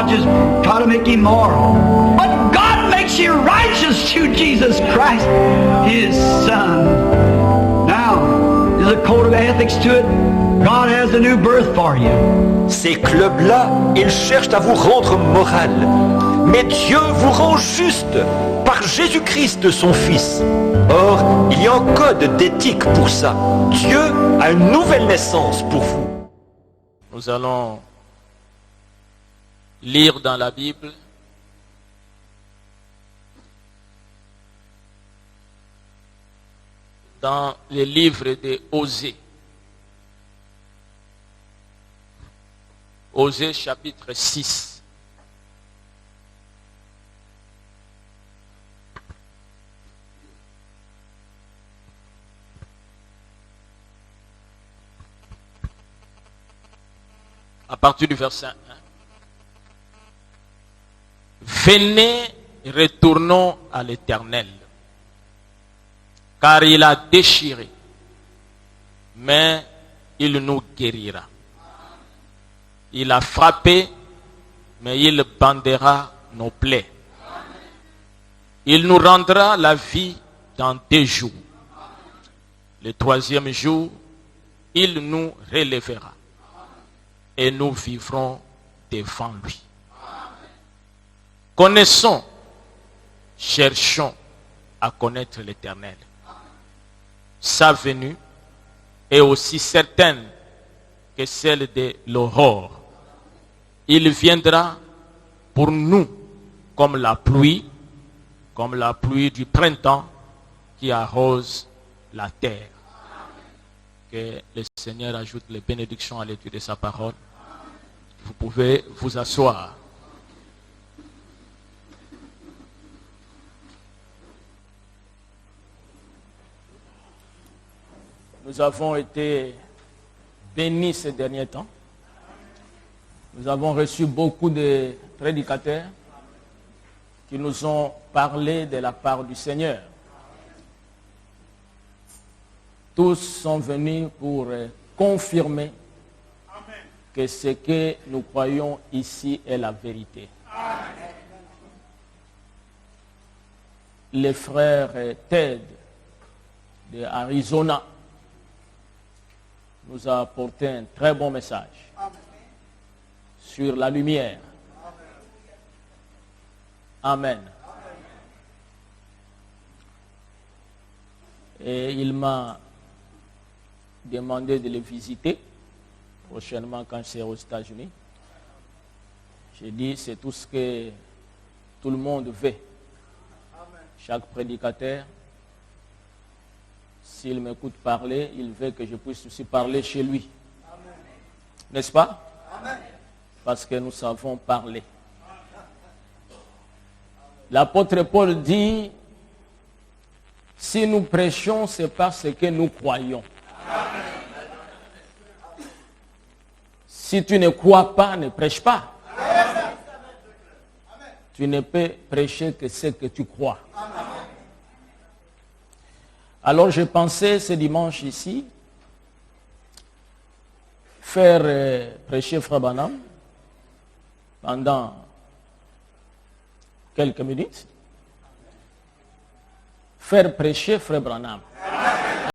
God just try to make him moral. But God makes you righteous through Jesus Christ, his Son. Now, there's a code of ethics to it. God has a new birth for you. Ces clubs-là, ils cherchent à vous rendre moral. Mais Dieu vous rend juste par Jésus-Christ, son Fils. Or, il y a un code d'éthique pour ça. Dieu a une nouvelle naissance pour vous. Nous allons lire dans la Bible dans les livres de Osée. Osée chapitre 6. À partir du verset 1. Venez, retournons à l'Éternel, car il a déchiré, mais il nous guérira. Il a frappé, mais il bandera nos plaies. Il nous rendra la vie dans 2 jours. Le 3e jour, il nous relèvera. Et nous vivrons devant lui. Connaissons, cherchons à connaître l'Éternel. Sa venue est aussi certaine que celle de l'aurore. Il viendra pour nous comme la pluie du printemps qui arrose la terre. Que le Seigneur ajoute les bénédictions à l'étude de sa parole. Vous pouvez vous asseoir. Nous avons été bénis ces derniers temps. Nous avons reçu beaucoup de prédicateurs qui nous ont parlé de la part du Seigneur. Tous sont venus pour confirmer que ce que nous croyons ici est la vérité. Le frère Ted de Arizona nous a apporté un très bon message sur la lumière. Amen. Et il m'a demandé de le visiter prochainement quand je serai aux États-Unis. J'ai dit, c'est tout ce que tout le monde veut. Chaque prédicateur, s'il m'écoute parler, il veut que je puisse aussi parler chez lui. N'est-ce pas? Parce que nous savons parler. L'apôtre Paul dit, si nous prêchons, c'est parce que nous croyons. Si tu ne crois pas, ne prêche pas. Tu ne peux prêcher que ce que tu crois. Alors j'ai pensé ce dimanche ici, faire prêcher Frère Branham pendant quelques minutes. Faire prêcher Frère Branham.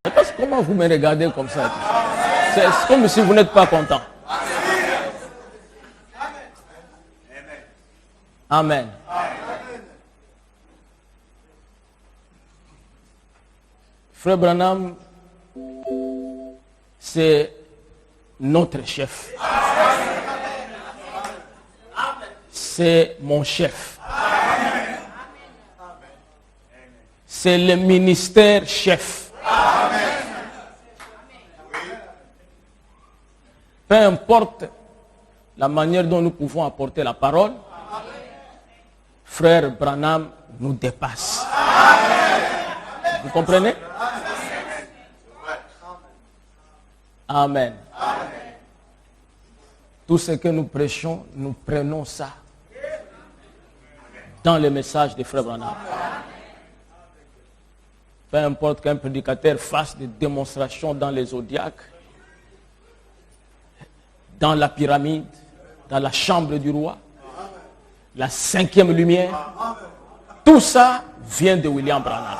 Parce que comment vous me regardez comme ça? C'est comme si vous n'êtes pas content. Amen. Frère Branham, c'est notre chef. C'est mon chef. C'est le ministère chef. Peu importe la manière dont nous pouvons apporter la parole, Frère Branham nous dépasse. Vous comprenez? Amen. Tout ce que nous prêchons, nous prenons ça dans le message de Frère Branham. Peu importe qu'un prédicateur fasse des démonstrations dans les zodiaques, dans la pyramide, dans la chambre du roi, la cinquième lumière. Tout ça vient de William Branham.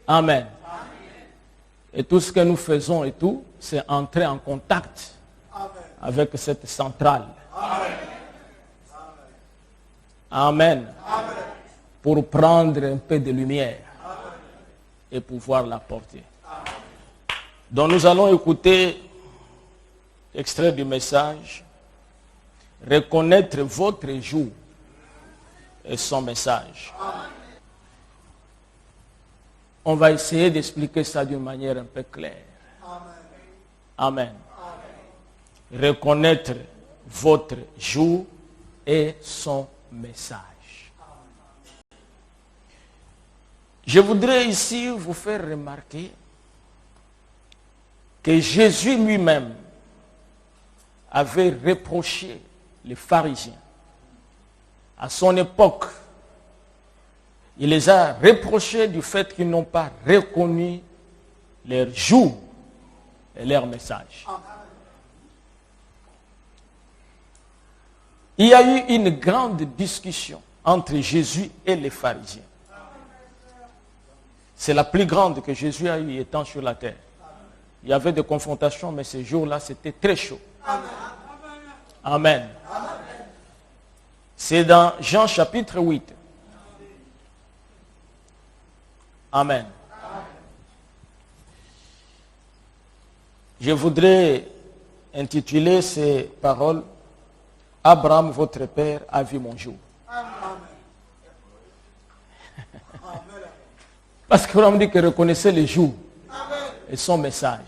Amen. Et tout ce que nous faisons et tout, c'est entrer en contact avec cette centrale. Amen. Pour prendre un peu de lumière et pouvoir la porter. Donc nous allons écouter l'extrait du message. Reconnaître votre jour et son message. On va essayer d'expliquer ça d'une manière un peu claire. Amen. Reconnaître votre jour et son message. Je voudrais ici vous faire remarquer que Jésus lui-même avait reproché les pharisiens. À son époque, il les a reprochés du fait qu'ils n'ont pas reconnu leur jour et leur message. Il y a eu une grande discussion entre Jésus et les pharisiens. C'est la plus grande que Jésus a eue étant sur la terre. Il y avait des confrontations, mais ce jour-là, c'était très chaud. Amen. C'est dans Jean chapitre 8. Amen. Je voudrais intituler ces paroles « Abraham, votre père, a vu mon jour ». Parce qu'on me dit que reconnaissez le jour et son message.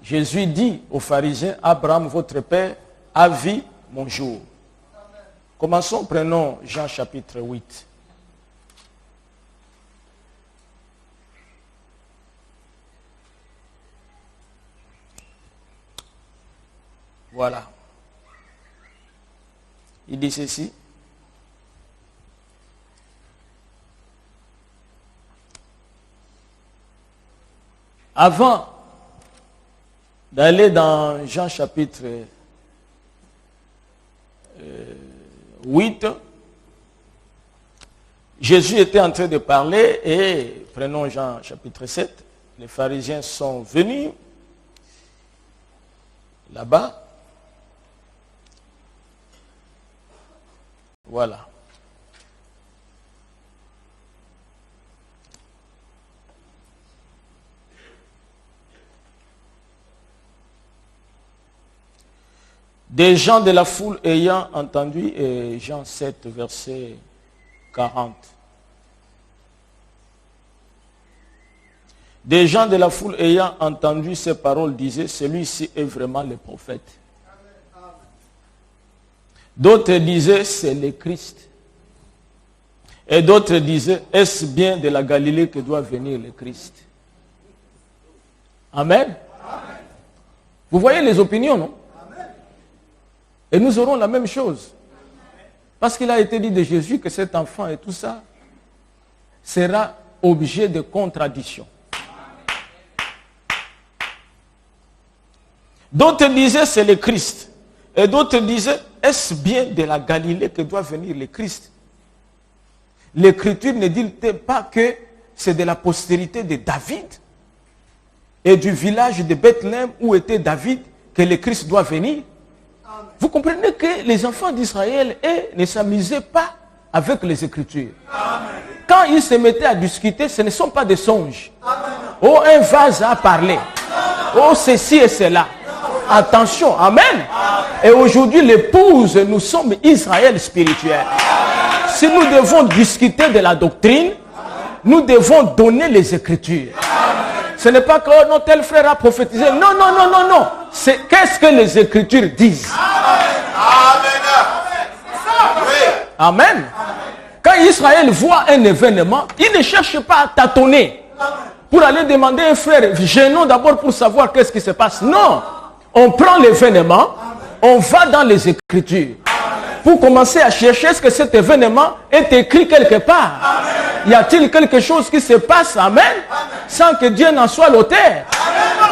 Jésus dit aux pharisiens, Abraham, votre père, a vu mon jour. Commençons, prenons Jean chapitre 8. Voilà. Il dit ceci. Avant d'aller dans Jean chapitre 8, Jésus était en train de parler et prenons Jean chapitre 7, les pharisiens sont venus là-bas. Voilà. Des gens de la foule ayant entendu, et Jean 7, verset 40. Des gens de la foule ayant entendu ces paroles disaient, celui-ci est vraiment le prophète. D'autres disaient, c'est le Christ. Et d'autres disaient, est-ce bien de la Galilée que doit venir le Christ? Amen. Vous voyez les opinions, non? Et nous aurons la même chose. Parce qu'il a été dit de Jésus que cet enfant et tout ça sera objet de contradiction. D'autres disaient c'est le Christ. Et d'autres disaient est-ce bien de la Galilée que doit venir le Christ? L'Écriture ne dit pas que c'est de la postérité de David et du village de Bethléem où était David que le Christ doit venir. Vous comprenez que les enfants d'Israël ne s'amusaient pas avec les Écritures. Amen. Quand ils se mettaient à discuter, ce ne sont pas des songes. Amen. Oh, un vase a parlé. Oh, ceci et cela. Attention, amen. Amen. Et aujourd'hui, l'épouse, nous sommes Israël spirituel. Amen. Si nous devons discuter de la doctrine, nous devons donner les Écritures. Amen. Ce n'est pas que oh, non, tel frère a prophétisé. Non, non, non, non, non. C'est qu'est-ce que les Écritures disent. Amen. Amen. Quand Israël voit un événement, il ne cherche pas à tâtonner pour aller demander à un frère, gênons d'abord pour savoir qu'est-ce qui se passe. Non, on prend l'événement, on va dans les Écritures pour commencer à chercher est-ce que cet événement est écrit quelque part. Amen. Y a-t-il quelque chose qui se passe, amen, sans que Dieu n'en soit l'auteur?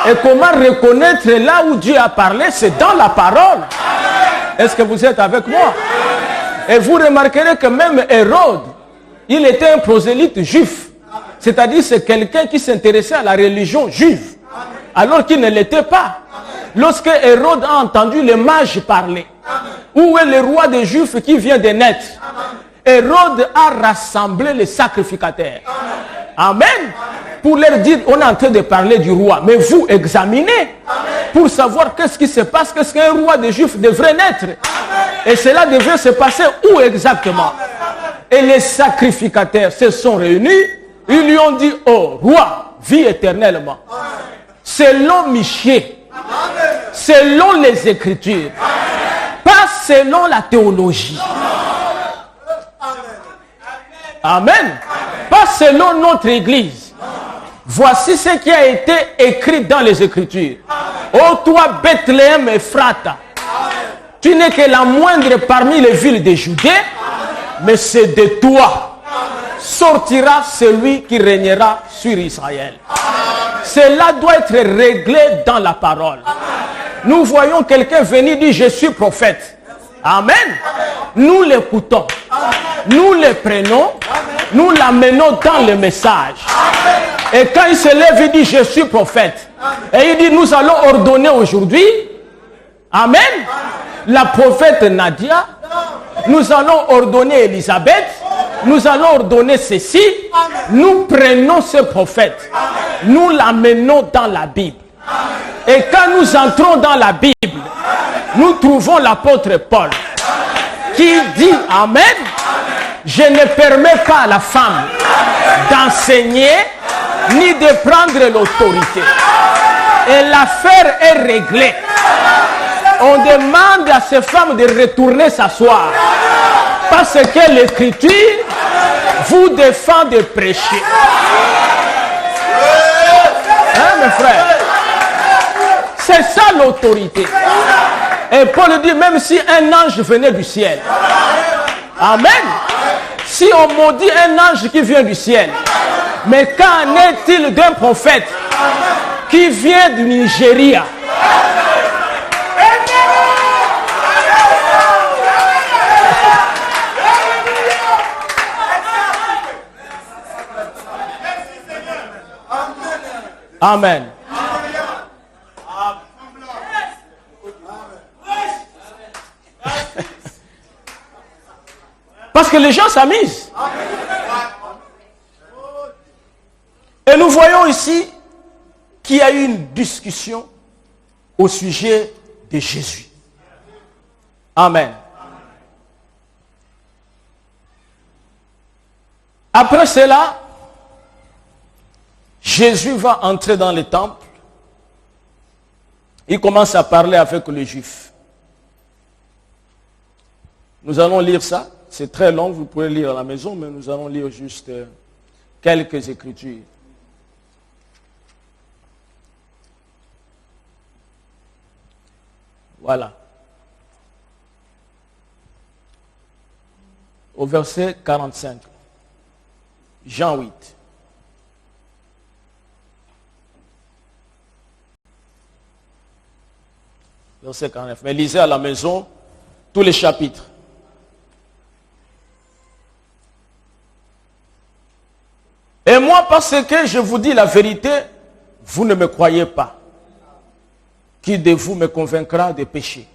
Et comment reconnaître là où Dieu a parlé? C'est dans la parole. Amen. Est-ce que vous êtes avec moi? Et vous remarquerez que même Hérode, il était un prosélyte juif. C'est-à-dire c'est quelqu'un qui s'intéressait à la religion juive, alors qu'il ne l'était pas. Lorsque Hérode a entendu les mages parler, où est le roi des Juifs qui vient de naître, Hérode a rassemblé les sacrificateurs. Amen. Pour leur dire, on est en train de parler du roi, mais vous examinez pour savoir qu'est-ce qui se passe, qu'est-ce qu'un roi des Juifs devrait naître. Et cela devait se passer où exactement? Et les sacrificateurs se sont réunis, ils lui ont dit, oh roi, vis éternellement. Selon Michée, selon les Écritures, pas selon la théologie. Amen. Pas selon notre Église. Voici ce qui a été écrit dans les Écritures. Ô toi, Bethléem Ephrata, tu n'es que la moindre parmi les villes de Judée, mais c'est de toi sortira celui qui régnera sur Israël. Cela doit être réglé dans la parole. Nous voyons quelqu'un venir dire je suis prophète. Amen. Nous l'écoutons. Nous le prenons. Nous l'amenons dans le message. Et quand il se lève, il dit je suis prophète. Et il dit nous allons ordonner aujourd'hui. Amen. La prophète Nadia. Nous allons ordonner Élisabeth. Nous allons ordonner ceci. Nous prenons ce prophète. Nous l'amenons dans la Bible. Et quand nous entrons dans la Bible, nous trouvons l'apôtre Paul qui dit, Amen, je ne permets pas à la femme d'enseigner ni de prendre l'autorité. Et l'affaire est réglée. On demande à ces femmes de retourner s'asseoir. Parce que l'Écriture vous défend de prêcher. Hein, mes frères? C'est ça l'autorité. Et Paul dit, même si un ange venait du ciel. Amen. Si on maudit un ange qui vient du ciel. Mais qu'en est-il d'un prophète qui vient du Nigeria? Amen. Parce que les gens s'amusent. Et nous voyons ici qu'il y a eu une discussion au sujet de Jésus. Amen. Après cela, Jésus va entrer dans le temple. Il commence à parler avec les Juifs. Nous allons lire ça. C'est très long, vous pouvez lire à la maison, mais nous allons lire juste quelques écritures. Voilà. Au verset 45. Jean 8. Verset 49. Mais lisez à la maison tous les chapitres. Et moi, parce que je vous dis la vérité, vous ne me croyez pas. Qui de vous me convaincra de péché?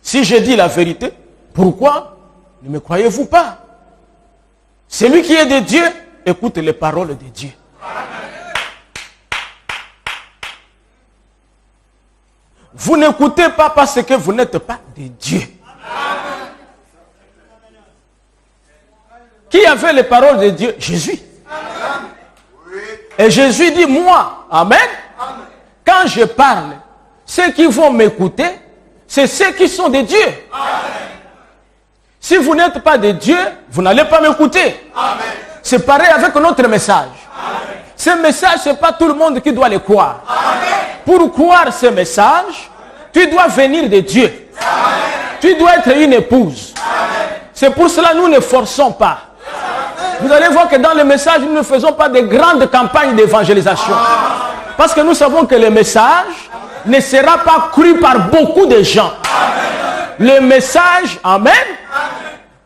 Si je dis la vérité, pourquoi ne me croyez-vous pas? Celui qui est de Dieu, écoute les paroles de Dieu. Vous n'écoutez pas parce que vous n'êtes pas de Dieu. Qui avait les paroles de Dieu? Jésus. Et Jésus dit, moi, Amen, quand je parle, ceux qui vont m'écouter, c'est ceux qui sont de Dieu. Si vous n'êtes pas de Dieu, vous n'allez pas m'écouter. C'est pareil avec notre message. Ce message, ce n'est pas tout le monde qui doit le croire. Pour croire ce message, tu dois venir de Dieu. Tu dois être une épouse. C'est pour cela que nous ne forçons pas. Vous allez voir que dans le message, nous ne faisons pas de grandes campagnes d'évangélisation. Parce que nous savons que le message ne sera pas cru par beaucoup de gens. Le message, amen.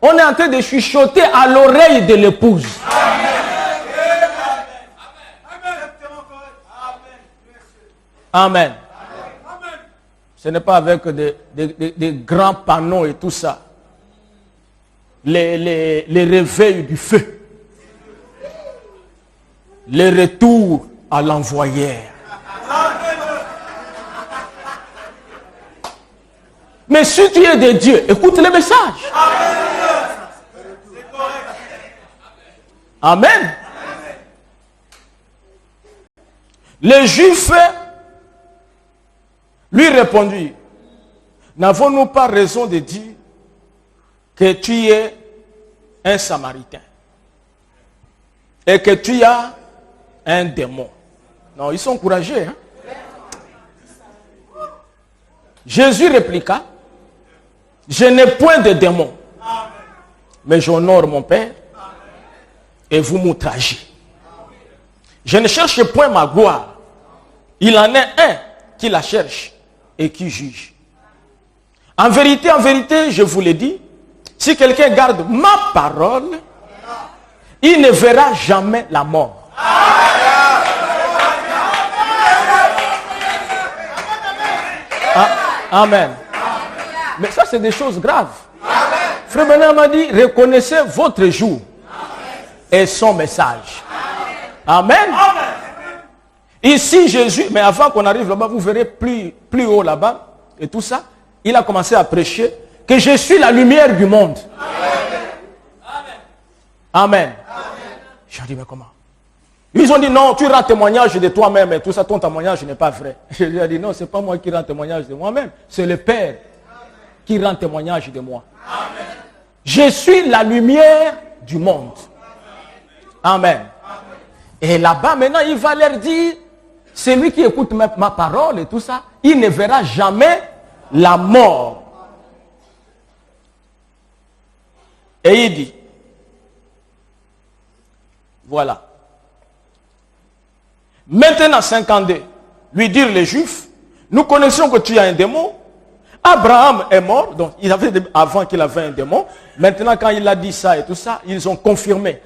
On est en train de chuchoter à l'oreille de l'épouse. Amen. Ce n'est pas avec des grands panneaux et tout ça. Les réveils du feu. Les retours à l'envoyeur. Mais si tu es de Dieu, écoute le message. Amen. Les Juifs lui répondirent, n'avons-nous pas raison de dire que tu es un Samaritain et que tu as un démon? Non, ils sont courageux. Hein? Jésus répliqua, je n'ai point de démon, mais j'honore mon Père et vous m'outragez. Je ne cherche point ma gloire. Il en est un qui la cherche et qui juge. En vérité, je vous le dis, si quelqu'un garde ma parole, il ne verra jamais la mort. Amen. Mais ça, c'est des choses graves. Frère Branham m'a dit, reconnaissez votre jour et son message. Amen. Ici, Jésus, mais avant qu'on arrive là-bas, vous verrez plus haut là-bas, et tout ça, il a commencé à prêcher que je suis la lumière du monde. Amen. J'ai dit, mais comment? Ils ont dit, non, tu rends témoignage de toi-même, et tout ça, ton témoignage n'est pas vrai. Je lui ai dit, non, ce n'est pas moi qui rends témoignage de moi-même, c'est le Père qui rend témoignage de moi. Amen. Je suis la lumière du monde. Amen. Et là-bas, maintenant, il va leur dire, celui qui écoute ma parole et tout ça, il ne verra jamais la mort. Et il dit, voilà. Maintenant, 52, lui dirent les Juifs, nous connaissons que tu as un démon. Abraham est mort, donc il avait avant qu'il avait un démon. Maintenant, quand il a dit ça et tout ça, ils ont confirmé.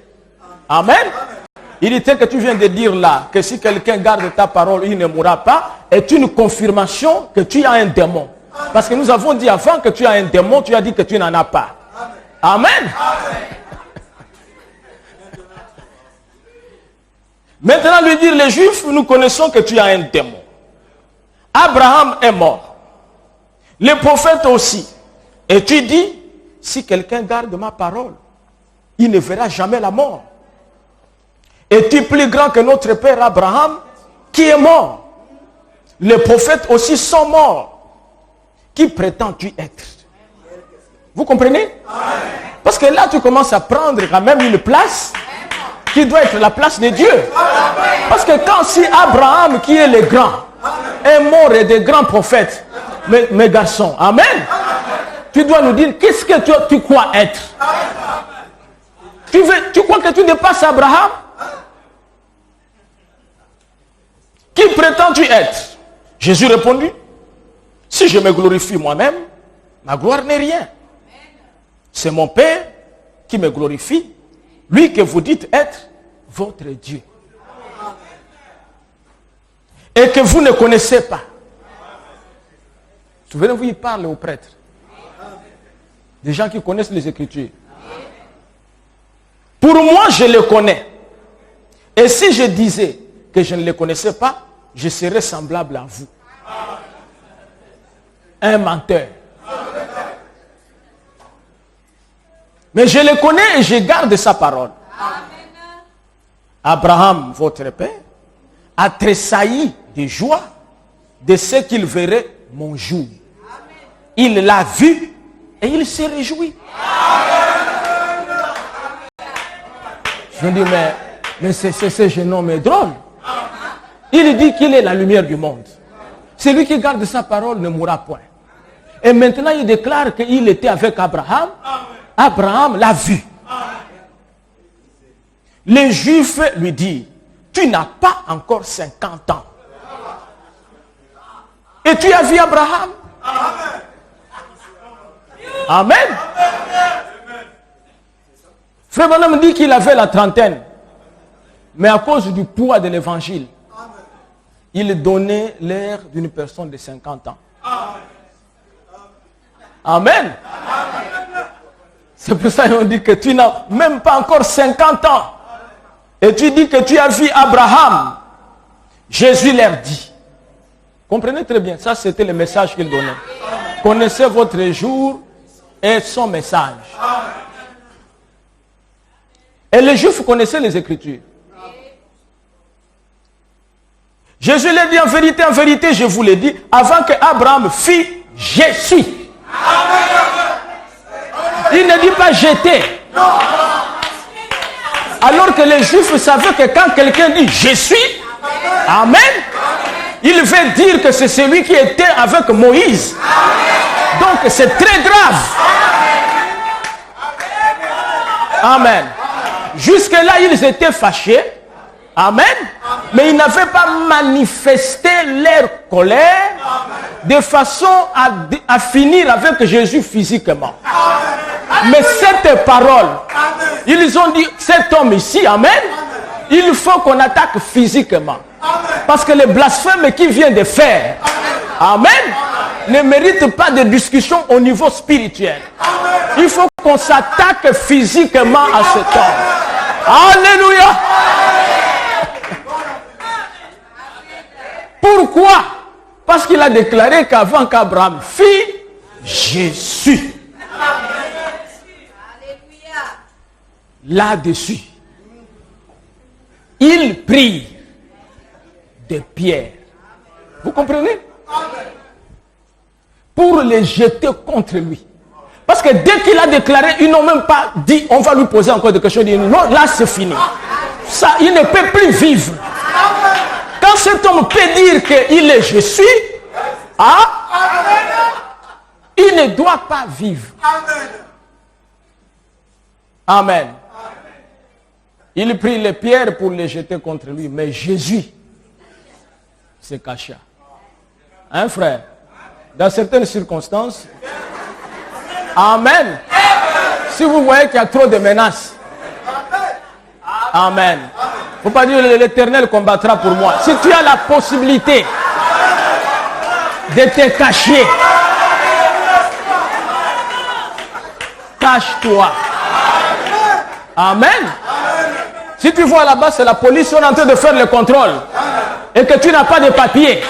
Amen. Il était que tu viens de dire là, que si quelqu'un garde ta parole, il ne mourra pas, est une confirmation que tu as un démon. Parce que nous avons dit avant que tu as un démon, tu as dit que tu n'en as pas. Amen. Maintenant, lui dire les Juifs, nous connaissons que tu as un démon. Abraham est mort. Les prophètes aussi. Et tu dis, si quelqu'un garde ma parole, il ne verra jamais la mort. Es-tu plus grand que notre père Abraham, qui est mort? Les prophètes aussi sont morts. Qui prétends-tu être? Vous comprenez? Parce que là, tu commences à prendre quand même une place qui doit être la place de Dieu. Parce que quand si Abraham, qui est le grand, est mort et des grands prophètes, mes garçons, amen, tu dois nous dire qu'est-ce que tu crois être. Tu crois que tu dépasses Abraham? Qui prétends-tu être? Jésus répondit, si je me glorifie moi-même, ma gloire n'est rien. C'est mon Père qui me glorifie, lui que vous dites être votre Dieu. Et que vous ne connaissez pas. Souvenez-vous, il parle aux prêtres. Des gens qui connaissent les Écritures. Pour moi, je les connais. Et si je disais que je ne les connaissais pas, je serais semblable à vous. Un menteur. Mais je le connais et je garde sa parole. Abraham, votre père, a tressailli de joie de ce qu'il verrait mon jour. Il l'a vu et il s'est réjoui. Je me dis, mais ce jeune homme est drôle. Il dit qu'il est la lumière du monde. Celui qui garde sa parole ne mourra point. Et maintenant, il déclare qu'il était avec Abraham. Abraham l'a vu. Les Juifs lui disent, tu n'as pas encore 50 ans. Et tu as vu Abraham? Amen. Frère Branham dit qu'il avait la trentaine. Mais à cause du poids de l'évangile, il donnait l'air d'une personne de 50 ans. Amen. C'est pour ça qu'on dit que tu n'as même pas encore 50 ans. Et tu dis que tu as vu Abraham. Jésus leur dit. Comprenez très bien, ça c'était le message qu'il donnait. Connaissez votre jour et son message. Et les Juifs connaissaient les Écritures. Jésus leur dit en vérité, je vous l'ai dit, avant que Abraham fît, je suis. Il ne dit pas j'étais. Alors que les Juifs savaient que quand quelqu'un dit je suis, amen, il veut dire que c'est celui qui était avec Moïse. Donc c'est très grave. Amen. Jusque-là, ils étaient fâchés. Amen. Mais ils n'avaient pas manifesté leur colère de façon à finir avec Jésus physiquement. Mais cette parole, ils ont dit, cet homme ici, amen, il faut qu'on attaque physiquement. Parce que le blasphème qu'il vient de faire, amen, ne mérite pas de discussion au niveau spirituel. Il faut qu'on s'attaque physiquement à cet homme. Alléluia. Pourquoi? Parce qu'il a déclaré qu'avant qu'Abraham fît, je suis. Là-dessus, il prit des pierres. Vous comprenez? Pour les jeter contre lui. Parce que dès qu'il a déclaré, ils n'ont même pas dit, on va lui poser encore des questions. Non, là c'est fini. Ça, il ne peut plus vivre. Quand cet homme peut dire qu'il est je suis, il ne doit pas vivre. Amen. Il prit les pierres pour les jeter contre lui, mais Jésus se cacha. Hein, frère? Dans certaines circonstances, amen. Si vous voyez qu'il y a trop de menaces, amen. Il ne faut pas dire l'Éternel combattra pour moi. Si tu as la possibilité de te cacher, cache-toi. Amen. Si tu vois là-bas, c'est la police, on est en train de faire le contrôle. Et que tu n'as pas de papier.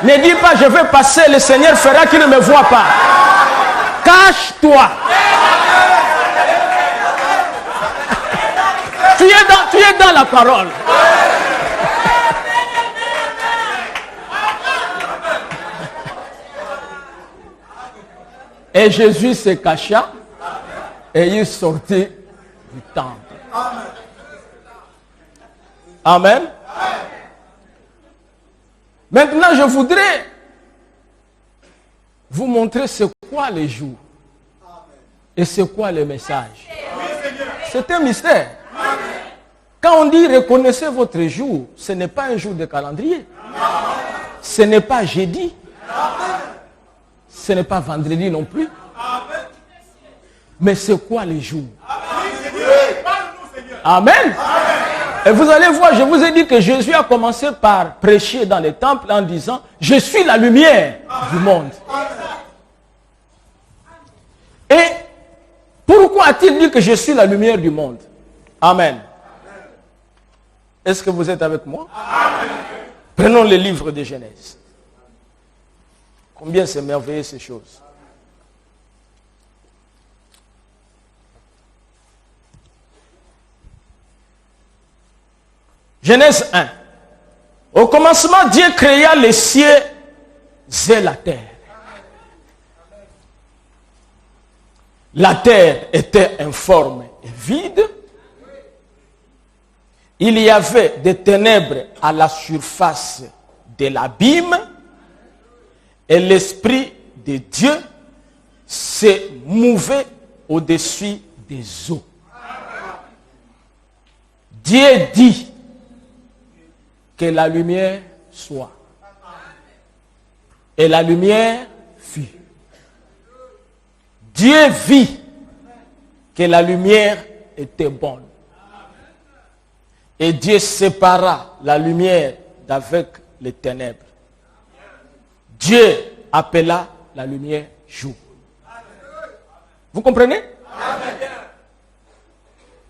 Ne dis pas, je vais passer, le Seigneur fera qu'il ne me voit pas. Cache-toi. Tu es dans la parole. Et Jésus se cacha et il sortit du temple. Amen. Maintenant, je voudrais vous montrer c'est quoi les jours et c'est quoi le message. C'est un mystère. Quand on dit reconnaissez votre jour, ce n'est pas un jour de calendrier. Ce n'est pas jeudi. Ce n'est pas vendredi non plus. Mais c'est quoi les jours? Amen. Et vous allez voir, je vous ai dit que Jésus a commencé par prêcher dans les temples en disant, je suis la lumière du monde. Et pourquoi a-t-il dit que je suis la lumière du monde? Amen. Est-ce que vous êtes avec moi? Prenons le livre de Genèse. Combien c'est merveilleux ces choses. Genèse 1. Au commencement, Dieu créa les cieux et la terre. La terre était informe et vide. Il y avait des ténèbres à la surface de l'abîme. Et l'Esprit de Dieu se mouvait au-dessus des eaux. Dieu dit que la lumière soit. Et la lumière fut. Dieu vit que la lumière était bonne. Et Dieu sépara la lumière d'avec les ténèbres. Dieu appela la lumière jour. Vous comprenez?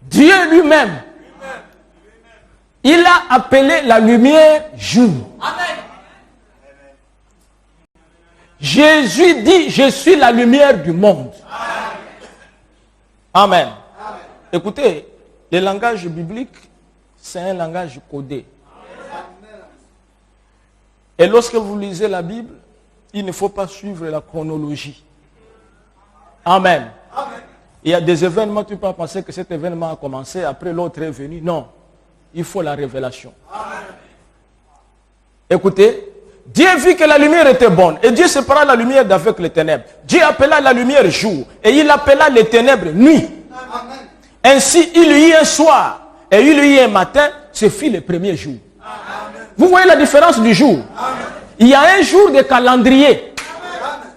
Dieu lui-même, il a appelé la lumière jour. Jésus dit, je suis la lumière du monde. Amen. Écoutez, le langage biblique, c'est un langage codé. Et lorsque vous lisez la Bible, il ne faut pas suivre la chronologie. Amen. Il y a des événements, tu peux penser que cet événement a commencé, après l'autre est venu. Non, il faut la révélation. Écoutez, Dieu vit que la lumière était bonne. Et Dieu sépara la lumière d'avec les ténèbres. Dieu appela la lumière jour. Et il appela les ténèbres nuit. Ainsi, il y eut un soir. Et il y eut un matin. Ce fut le premier jour. Vous voyez la différence du jour? Il y a un jour de calendrier.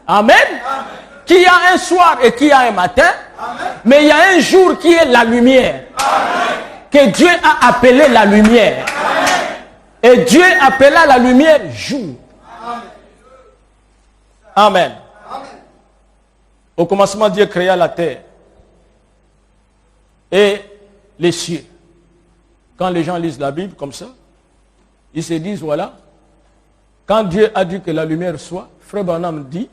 Amen. Qui a un soir et qui a un matin. Mais il y a un jour qui est la lumière. Que Dieu a appelé la lumière. Et Dieu appela la lumière jour. Amen. Au commencement, Dieu créa la terre et les cieux. Quand les gens lisent la Bible comme ça, ils se disent, voilà, quand Dieu a dit que la lumière soit, Frère Branham dit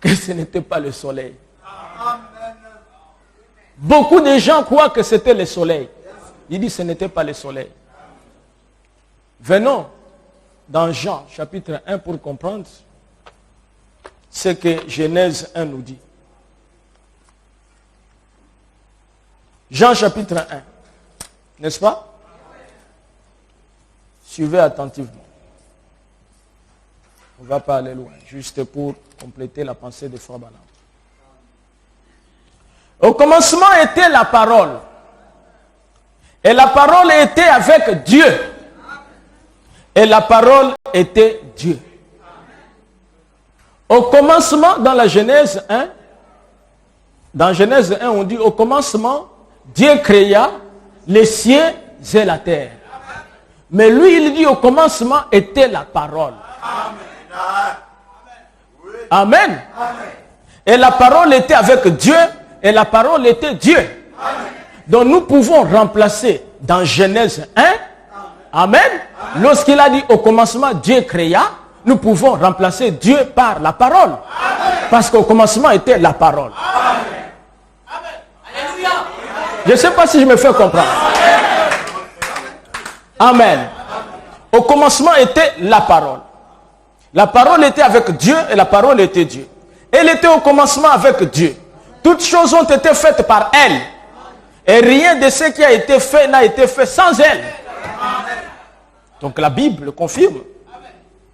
que ce n'était pas le soleil. Beaucoup de gens croient que c'était le soleil. Il dit que ce n'était pas le soleil. Venons dans Jean chapitre 1 pour comprendre ce que Genèse 1 nous dit. Jean chapitre 1. N'est-ce pas? Suivez attentivement. On ne va pas aller loin, juste pour compléter la pensée de Frère Branham. Au commencement était la parole. Et la parole était avec Dieu. Et la parole était Dieu. Au commencement, dans la Genèse 1, dans Genèse 1, on dit au commencement, Dieu créa les cieux et la terre. Mais lui, il dit au commencement était la parole. Amen. Et la parole était avec Dieu, et la parole était Dieu. Donc nous pouvons remplacer dans Genèse 1, Amen. Lorsqu'il a dit au commencement Dieu créa, nous pouvons remplacer Dieu par la parole. Parce qu'au commencement était la parole. Je ne sais pas si je me fais comprendre. Amen. Au commencement était la parole. La parole était avec Dieu et la parole était Dieu. Elle était au commencement avec Dieu. Toutes choses ont été faites par elle. Et rien de ce qui a été fait n'a été fait sans elle. Donc la Bible confirme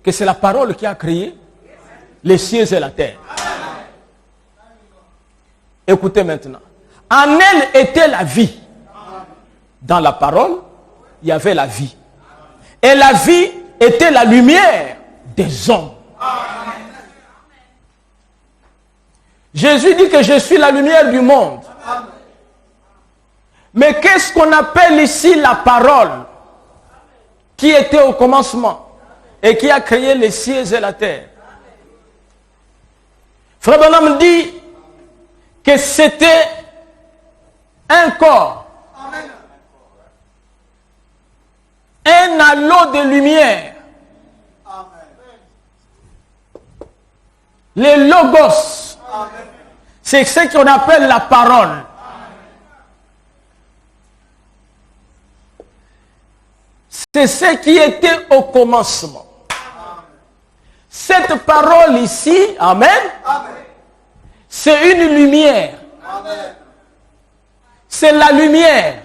que c'est la parole qui a créé les cieux et la terre. Écoutez maintenant. En elle était la vie. Dans la parole, il y avait la vie. Et la vie était la lumière des hommes. Jésus dit que je suis la lumière du monde. Mais qu'est-ce qu'on appelle ici la parole qui était au commencement et qui a créé les cieux et la terre? Frère Branham dit que c'était un corps, un halo de lumière. Le logos, c'est ce qu'on appelle la parole. C'est ce qui était au commencement. Cette parole ici, amen, c'est une lumière. C'est la lumière.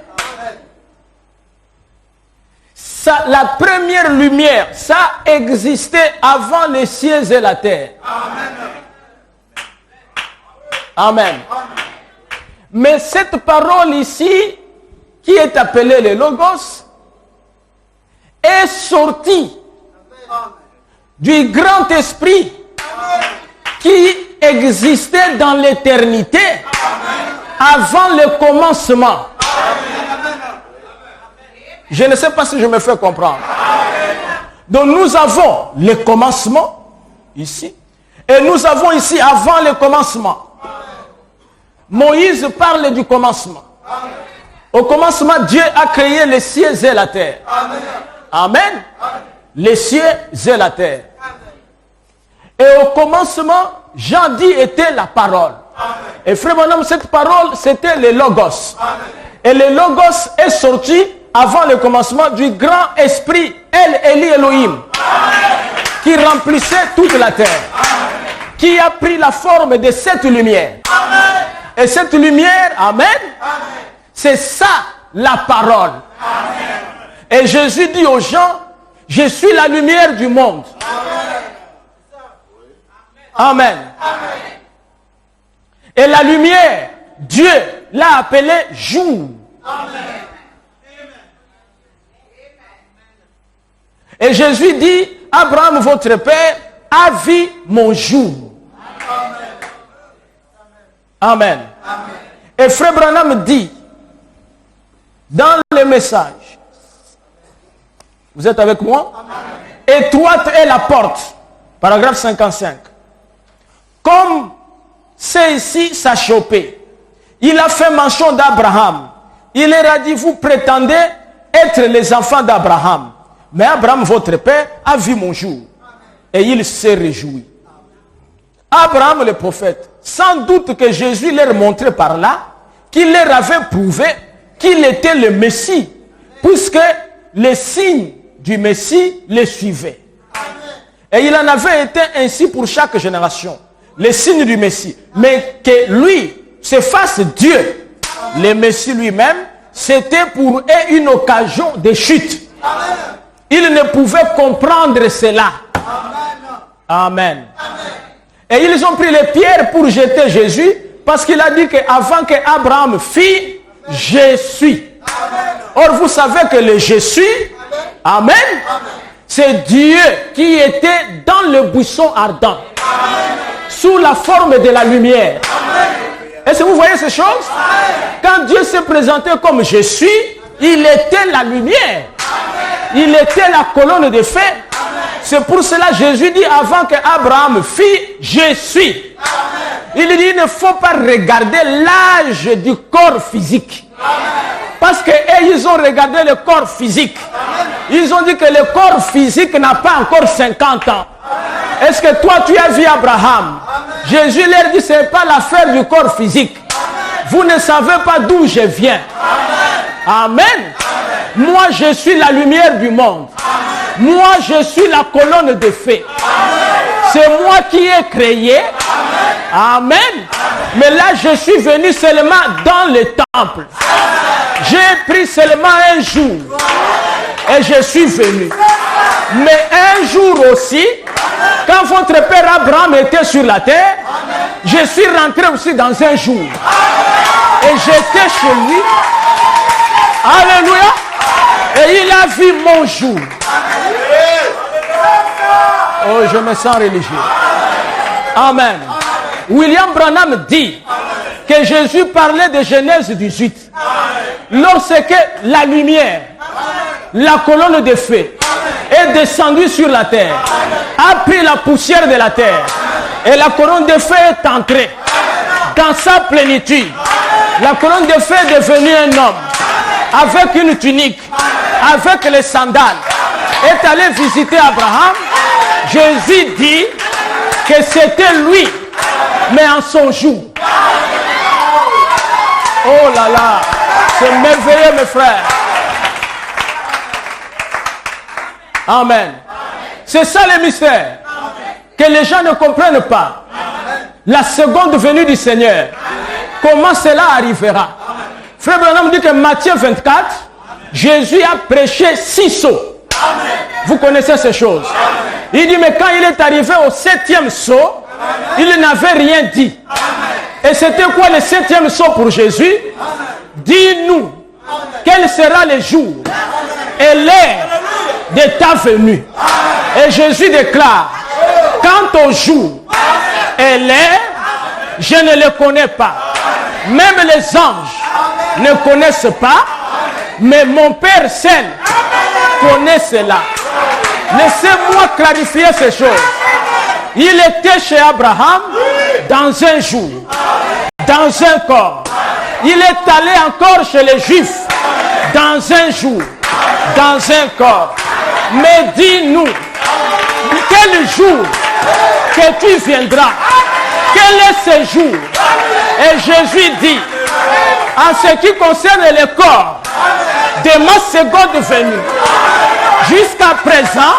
Ça, la première lumière, ça existait avant les cieux et la terre. Amen. Mais cette parole ici, qui est appelée le Logos, est sortie du grand esprit qui existait dans l'éternité avant le commencement. Je ne sais pas si je me fais comprendre. Donc nous avons le commencement ici et nous avons ici avant le commencement. Moïse parle du commencement. Au commencement, Dieu a créé les cieux et la terre. Amen. Les cieux et la terre. Et au commencement, Jean dit, était la parole. Et frère mon homme, cette parole, c'était le Logos. Et le Logos est sorti avant le commencement du grand esprit Eli Elohim, qui remplissait toute la terre, qui a pris la forme de cette lumière. Et cette lumière, amen, c'est ça la parole. Et Jésus dit aux gens, je suis la lumière du monde. Amen. Et la lumière, Dieu l'a appelée jour. Et Jésus dit, Abraham, votre père, a vu mon jour. Amen. Et frère Branham dit, dans le message, vous êtes avec moi? Étroite est la porte. Paragraphe 55. Comme c'est ici sa chopée, il a fait mention d'Abraham. Il leur a dit, vous prétendez être les enfants d'Abraham. Mais Abraham, votre père, a vu mon jour. Et il s'est réjoui. Abraham, le prophète, sans doute que Jésus leur montrait par là qu'il leur avait prouvé qu'il était le Messie, puisque les signes du Messie les suivaient. Et il en avait été ainsi pour chaque génération. Les signes du Messie. Mais que lui se fasse Dieu, le Messie lui-même, c'était pour eux une occasion de chute. Il ne pouvait comprendre cela. Amen. Et ils ont pris les pierres pour jeter Jésus, parce qu'il a dit qu'avant qu'Abraham fît, je suis. Or, vous savez que le je suis, amen, c'est Dieu qui était dans le buisson ardent, sous la forme de la lumière. Est-ce que vous voyez ces choses? Quand Dieu s'est présenté comme je suis, il était la lumière. Il était la colonne de feu. C'est pour cela que Jésus dit, avant qu'Abraham fît, je suis. Il dit, il ne faut pas regarder l'âge du corps physique. Parce qu'ils ont regardé le corps physique. Ils ont dit que le corps physique n'a pas encore 50 ans. Est-ce que toi tu as vu Abraham? Jésus leur dit, ce n'est pas l'affaire du corps physique. Vous ne savez pas d'où je viens. Amen. Moi je suis la lumière du monde. Moi je suis la colonne de feu. C'est moi qui ai créé. Amen. Mais là je suis venu seulement dans le temple. J'ai pris seulement un jour. Et je suis venu. Mais un jour aussi, quand votre père Abraham était sur la terre, je suis rentré aussi dans un jour. Et j'étais chez lui. Alléluia. Et il a vu mon jour. Oh, je me sens religieux. Amen. William Branham dit que Jésus parlait de Genèse 18. Lorsque la lumière, la colonne de feu, est descendue sur la terre, a pris la poussière de la terre, et la colonne de feu est entrée dans sa plénitude. La colonne de feu est devenue un homme, avec une tunique, avec les sandales, est allé visiter Abraham. Jésus dit que c'était lui, mais en son jour. Oh là là, c'est merveilleux mes frères. Amen. C'est ça le mystère que les gens ne comprennent pas. La seconde venue du Seigneur. Comment cela arrivera? Frère Branham dit que Matthieu 24, Jésus a prêché 6 sceaux. Vous connaissez ces choses. Il dit, mais quand il est arrivé au 7e sceau, il n'avait rien dit. Et c'était quoi le 7e sceau pour Jésus? Dis-nous, quel sera le jour et l'heure de ta venue. Et Jésus déclare, quant au jour et l'heure, Je ne les connais pas. Même les anges ne connaissent pas, mais mon Père seul connaît cela. Laissez-moi clarifier ces choses. Il était chez Abraham dans un jour, dans un corps. Il est allé encore chez les Juifs dans un jour, dans un corps. Mais dis-nous, quel jour que tu viendras? Quel est ce jour? Et Jésus dit, en ce qui concerne le corps de ma seconde venue, jusqu'à présent,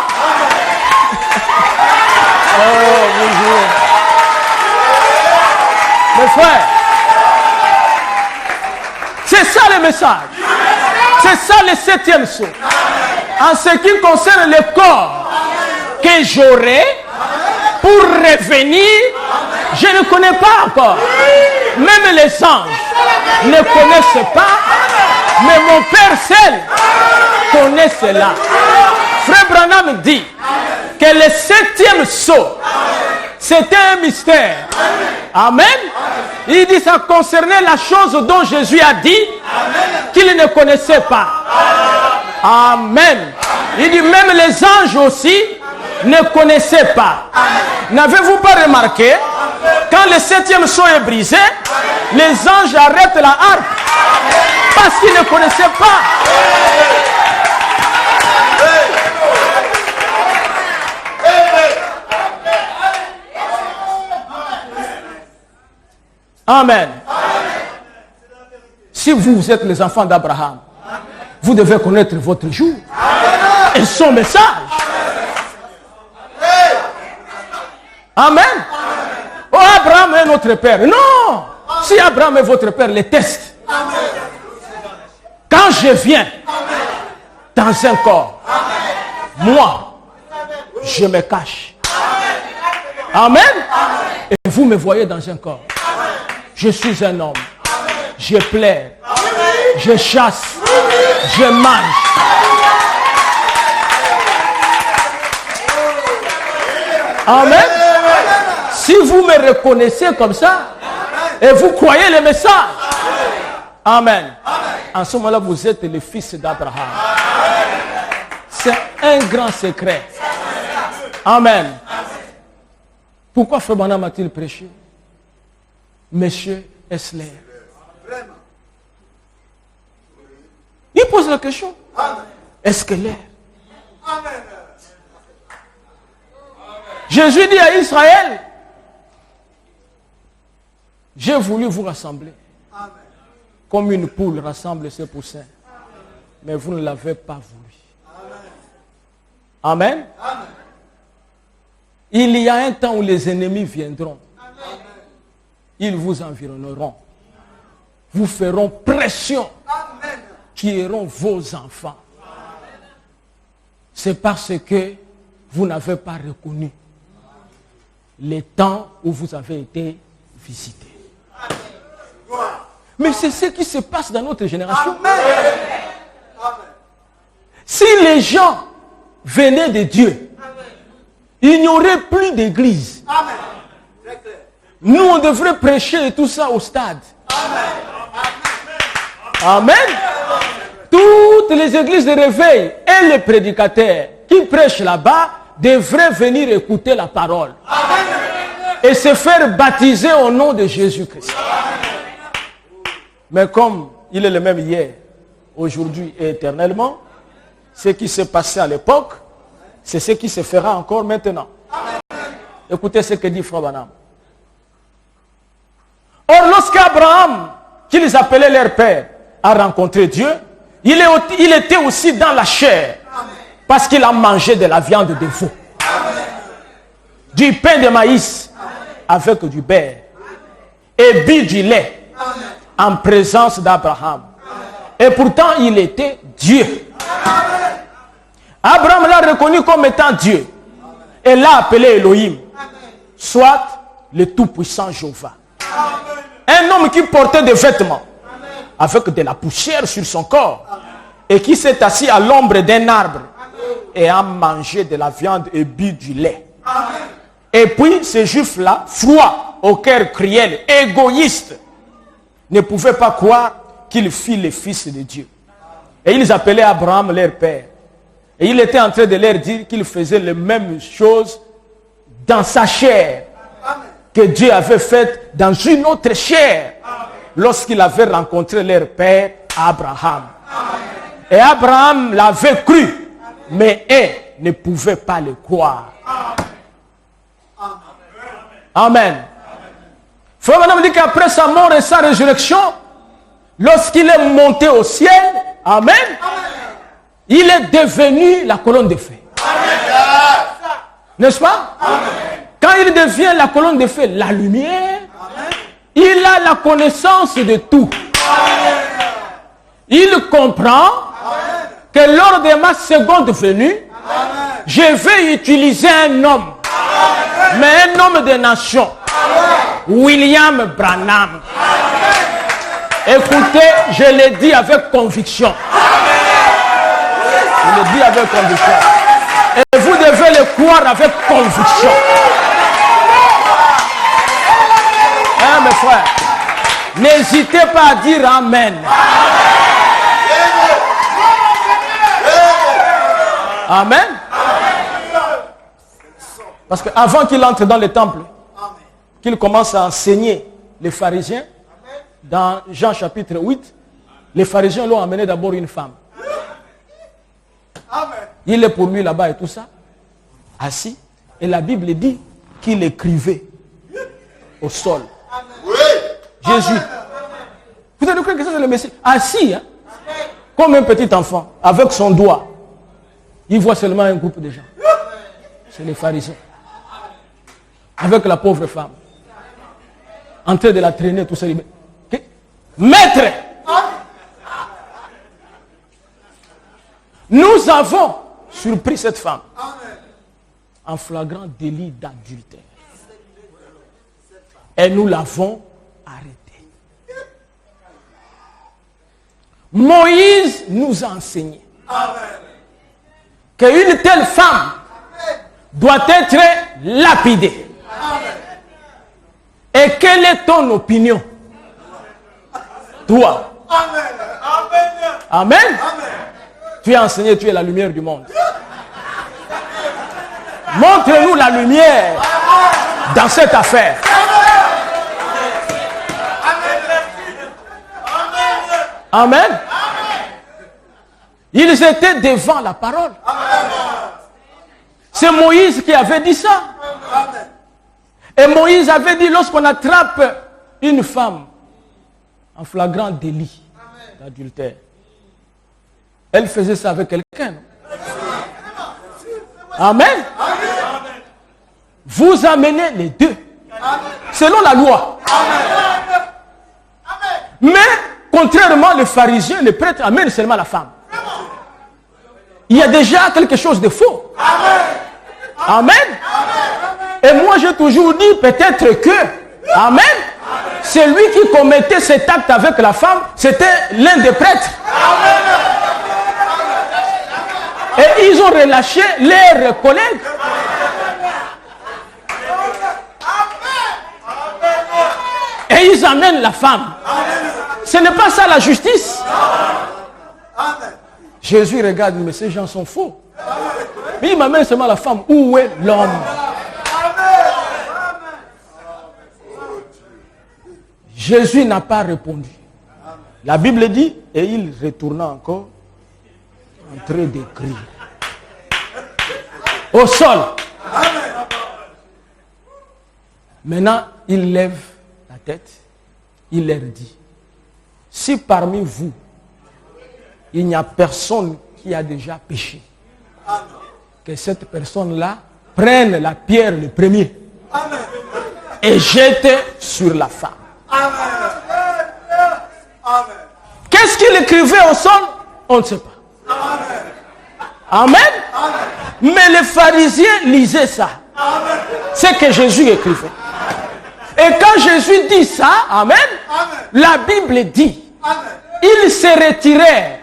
oh, bonjour. Mes frères, c'est ça le message. C'est ça le 7e saut. En ce qui concerne le corps que j'aurai pour revenir, je ne connais pas encore. Même les anges ne connaissent pas, mais mon Père seul connaît cela. Frère Branham dit que le 7e saut, c'était un mystère. Amen. Il dit que ça concernait la chose dont Jésus a dit qu'il ne connaissait pas. Amen. Il dit même les anges aussi ne connaissaient pas. N'avez-vous pas remarqué, quand le 7e saut est brisé, les anges arrêtent la harpe parce qu'ils ne connaissaient pas. Amen. Si vous êtes les enfants d'Abraham, vous devez connaître votre jour et son message. Amen. Oh, Abraham est notre père. Non. Si Abraham est votre père, les tests. Quand je viens dans un corps, moi, je me cache. Amen. Et vous me voyez dans un corps. Je suis un homme. Je plaire. Je chasse. Je mange. Amen. Si vous me reconnaissez comme ça, et vous croyez le message, amen. En ce moment-là, vous êtes le fils d'Abraham. C'est un grand secret. Amen. Pourquoi Frère Branham a-t-il prêché? Monsieur Esler. Il pose la question. Est-ce que l'air? Jésus dit à Israël, j'ai voulu vous rassembler. Comme une poule rassemble ses poussins. Mais vous ne l'avez pas voulu. Amen. Il y a un temps où les ennemis viendront. Ils vous environneront. Vous feront pression. Tueront vos enfants. C'est parce que vous n'avez pas reconnu les temps où vous avez été visité. Mais c'est ce qui se passe dans notre génération. Si les gens venaient de Dieu, il n'y aurait plus d'église. Nous, on devrait prêcher tout ça au stade. Amen. Toutes les églises de réveil et les prédicateurs qui prêchent là-bas devraient venir écouter la parole. Et se faire baptiser au nom de Jésus-Christ. Mais comme il est le même hier, aujourd'hui et éternellement, ce qui s'est passé à l'époque, c'est ce qui se fera encore maintenant. Écoutez ce que dit Frère Branham. Or, lorsqu'Abraham, qu'ils appelaient leur père, a rencontré Dieu, il était aussi dans la chair, parce qu'il a mangé de la viande de veau, du pain de maïs avec du beurre, et bu du lait en présence d'Abraham. Et pourtant, il était Dieu. Abraham l'a reconnu comme étant Dieu et l'a appelé Elohim, soit le tout-puissant Jéhovah. Un homme qui portait des vêtements avec de la poussière sur son corps et qui s'est assis à l'ombre d'un arbre et a mangé de la viande et bu du lait. Et puis, ce juif-là, froid au cœur cruel, égoïste, ne pouvaient pas croire qu'il fût le Fils de Dieu. Et ils appelaient Abraham leur père. Et il était en train de leur dire qu'il faisait les mêmes choses dans sa chair que Dieu avait faites dans une autre chair lorsqu'il avait rencontré leur père Abraham. Et Abraham l'avait cru, mais eux ne pouvaient pas le croire. Amen. Frère Madame dit qu'après sa mort et sa résurrection, lorsqu'il est monté au ciel, amen, il est devenu la colonne de feu. N'est-ce pas? Quand il devient la colonne de feu, la lumière, il a la connaissance de tout. Il comprend que lors de ma seconde venue, je vais utiliser un homme, mais un homme de nation, William Branham. Écoutez, je le dis avec conviction. Je le dis avec conviction. Et vous devez le croire avec conviction. Hein, mes frères? N'hésitez pas à dire Amen. Amen. Parce qu'avant qu'il entre dans le temple, qu'il commence à enseigner les pharisiens, dans Jean chapitre 8, les pharisiens l'ont amené d'abord une femme. Il est pour lui là-bas et tout ça, assis. Et la Bible dit qu'il écrivait au sol. Jésus. Vous avez cru que ça c'est le Messie? Assis, hein? Comme un petit enfant, avec son doigt. Il voit seulement un groupe de gens. C'est les pharisiens. Avec la pauvre femme. En train de la traîner, tout ça. Maître! Nous avons surpris cette femme en flagrant délit d'adultère. Et nous l'avons arrêtée. Moïse nous a enseigné qu'une telle femme doit être lapidée. Et quelle est ton opinion? Toi. Amen. Tu es enseigné, tu es la lumière du monde. Montre-nous la lumière dans cette affaire. Amen. Ils étaient devant la parole. C'est Moïse qui avait dit ça. Et Moïse avait dit, lorsqu'on attrape une femme en flagrant délit d'adultère, elle faisait ça avec quelqu'un. Amen. Vous amenez les deux selon la loi. Mais contrairement, les pharisiens, les prêtres amènent seulement la femme. Il y a déjà quelque chose de faux. Amen. Et moi j'ai toujours dit peut-être que, amen, celui qui commettait cet acte avec la femme, c'était l'un des prêtres. Et ils ont relâché leurs collègues. Et ils amènent la femme. Ce n'est pas ça la justice. Jésus regarde, mais ces gens sont faux. Mais il m'amène seulement la femme. Où est l'homme? Jésus n'a pas répondu. La Bible dit, et il retourna encore en train d'écrire. Au sol. Maintenant, il lève la tête. Il leur dit, si parmi vous, il n'y a personne qui a déjà péché, que cette personne-là prenne la pierre le premier et jette sur la femme. Qu'est-ce qu'il écrivait au sol? On ne sait pas. Amen. Mais les pharisiens lisaient ça. C'est que Jésus écrivait. Et quand Jésus dit ça, amen, la Bible dit, ils se retirèrent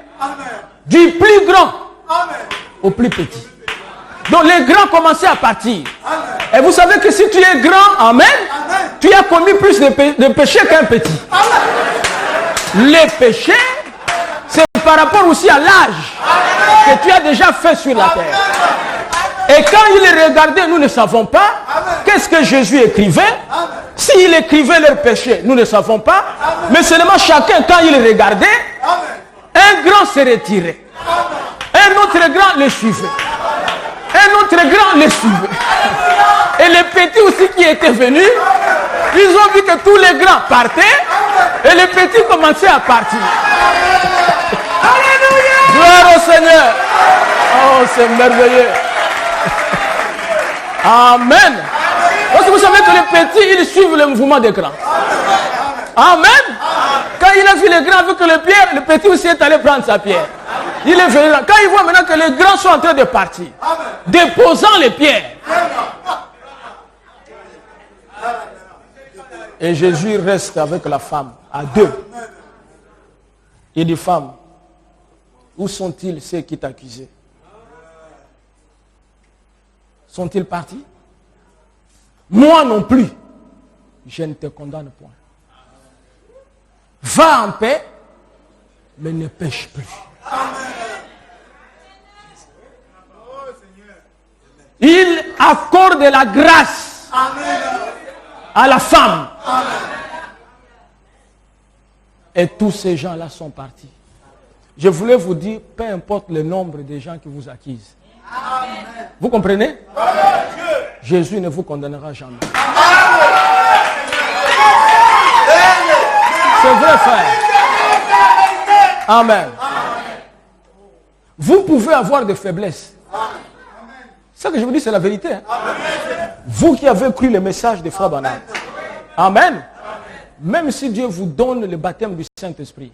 du plus grand au plus petit. Donc les grands commençaient à partir. Et vous savez que si tu es grand, amen, tu as commis plus de péchés qu'un petit. Les péchés, c'est par rapport aussi à l'âge que tu as déjà fait sur la terre. Et quand il regardait, nous ne savons pas qu'est-ce que Jésus écrivait. S'il écrivait leurs péchés, nous ne savons pas. Mais seulement chacun, quand il regardait, un grand se retirait. Un autre grand le suivait. Un autre grand le suivait. Et les petits aussi qui étaient venus, ils ont vu que tous les grands partaient et les petits commençaient à partir. Alléluia! Gloire au Seigneur. Oh, c'est merveilleux. Amen. Parce que vous savez que les petits, ils suivent le mouvement des grands. Amen. Quand il a vu les grands avec le pierre, le petit aussi est allé prendre sa pierre. Il est venu là. Quand il voit maintenant que les grands sont en train de partir, déposant les pierres. Et Jésus reste avec la femme, à deux. Il dit, femme, où sont-ils ceux qui t'accusaient? Sont-ils partis? Moi non plus, je ne te condamne point. Va en paix, mais ne pêche plus. Il accorde la grâce à la femme. Et tous ces gens-là sont partis. Je voulais vous dire, peu importe le nombre de gens qui vous accusent. Vous comprenez? Jésus ne vous condamnera jamais. C'est vrai, frère. Amen. Vous pouvez avoir des faiblesses. Ce que je vous dis, c'est la vérité. Hein? Vous qui avez cru le message de Frère Branham. Amen. Même si Dieu vous donne le baptême du Saint-Esprit,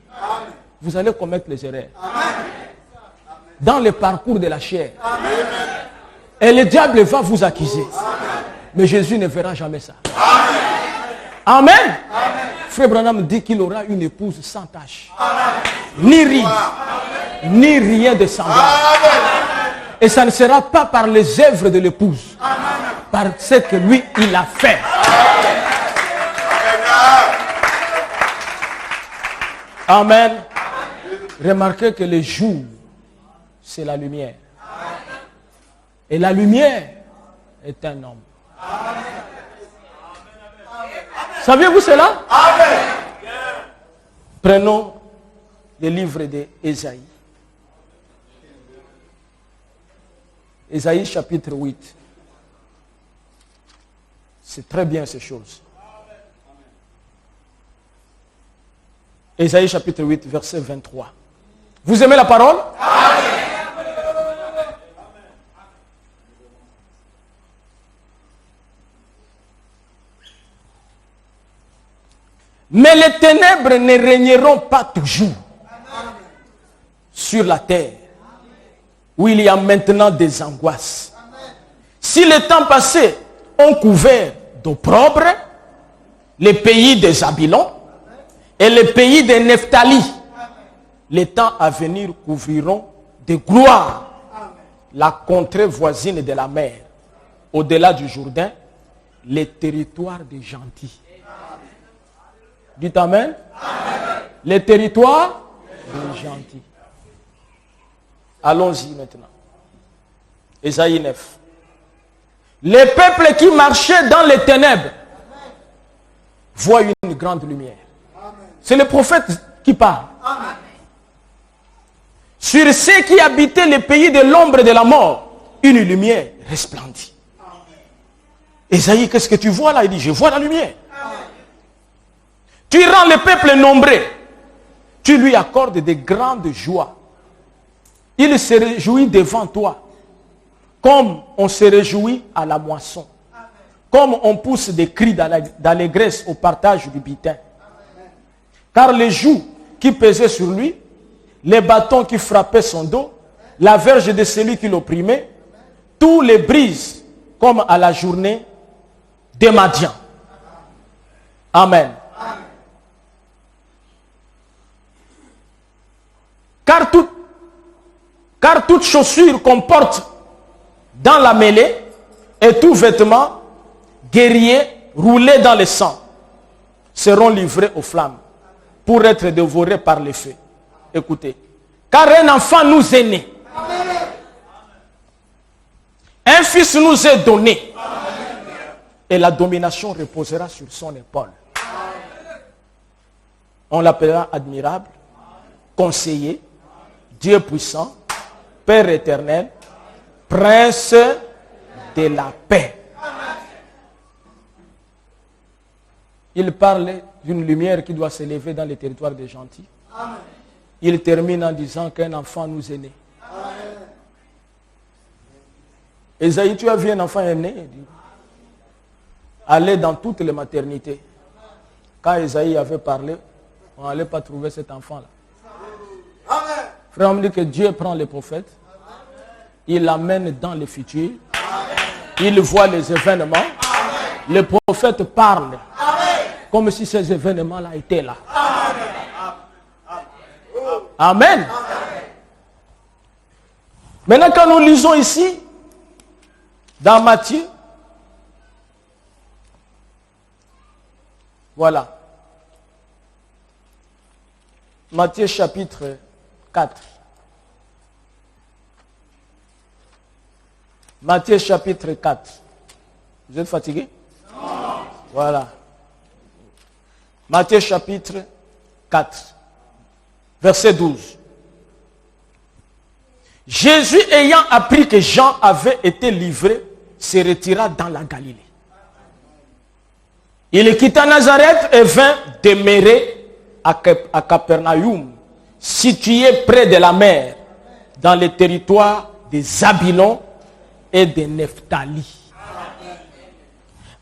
vous allez commettre les erreurs. Dans le parcours de la chair. Et le diable va vous accuser. Mais Jésus ne verra jamais ça. Amen. Frère Branham dit qu'il aura une épouse sans tache. Ni ride, ni rien de semblable. Et ça ne sera pas par les œuvres de l'épouse, par ce que lui, il a fait. Amen. Remarquez que le jour, c'est la lumière. Et la lumière est un homme. Saviez-vous cela? Prenons le livre d'Ésaïe. Ésaïe chapitre 8. C'est très bien ces choses. Ésaïe chapitre 8, verset 23. Vous aimez la parole? Mais les ténèbres ne régneront pas toujours sur la terre, où il y a maintenant des angoisses. Si les temps passés ont couvert d'opprobre les pays des Zabylon et les pays des Nephtali, les temps à venir couvriront de gloire la contrée voisine de la mer, au-delà du Jourdain, les territoires des gentils. Dites amen. Les territoires des gentils. Allons-y maintenant. Ésaïe 9. Les peuples qui marchaient dans les ténèbres voient une grande lumière. C'est le prophète qui parle. Sur ceux qui habitaient les pays de l'ombre de la mort, une lumière resplendit. Ésaïe, qu'est-ce que tu vois là? Il dit, je vois la lumière. Tu rends le peuple nombreux. Tu lui accordes de grandes joies. Il se réjouit devant toi. Comme on se réjouit à la moisson. Comme on pousse des cris d'allégresse au partage du butin. Car les jougs qui pesaient sur lui, les bâtons qui frappaient son dos, la verge de celui qui l'opprimait, tous les brises comme à la journée des Madians. Amen. Car toute chaussure comporte dans la mêlée, et tout vêtement guerrier roulé dans le sang seront livrés aux flammes pour être dévorés par les feux. Écoutez, car un enfant nous est né, un fils nous est donné, et la domination reposera sur son épaule. On l'appellera admirable, conseiller, Dieu puissant, Père éternel, Prince de la paix. Il parle d'une lumière qui doit s'élever dans les territoires des gentils. Il termine en disant qu'un enfant nous est né. Esaïe, tu as vu un enfant est né? Allez dans toutes les maternités. Quand Esaïe avait parlé, on n'allait pas trouver cet enfant-là. Frère, on me dit que Dieu prend les prophètes, il l'amène dans le futur, il voit les événements, les prophètes parlent, comme si ces événements-là étaient là. Amen. Maintenant, quand nous lisons ici, dans Matthieu, voilà. Matthieu chapitre 4. Matthieu chapitre 4. Vous êtes fatigué? Non. Voilà. Matthieu chapitre 4. Verset 12. Jésus ayant appris que Jean avait été livré, se retira dans la Galilée. Il quitta Nazareth et vint demeurer à Capernaum, situé près de la mer, dans le territoire des Zabulon et de Nephtali.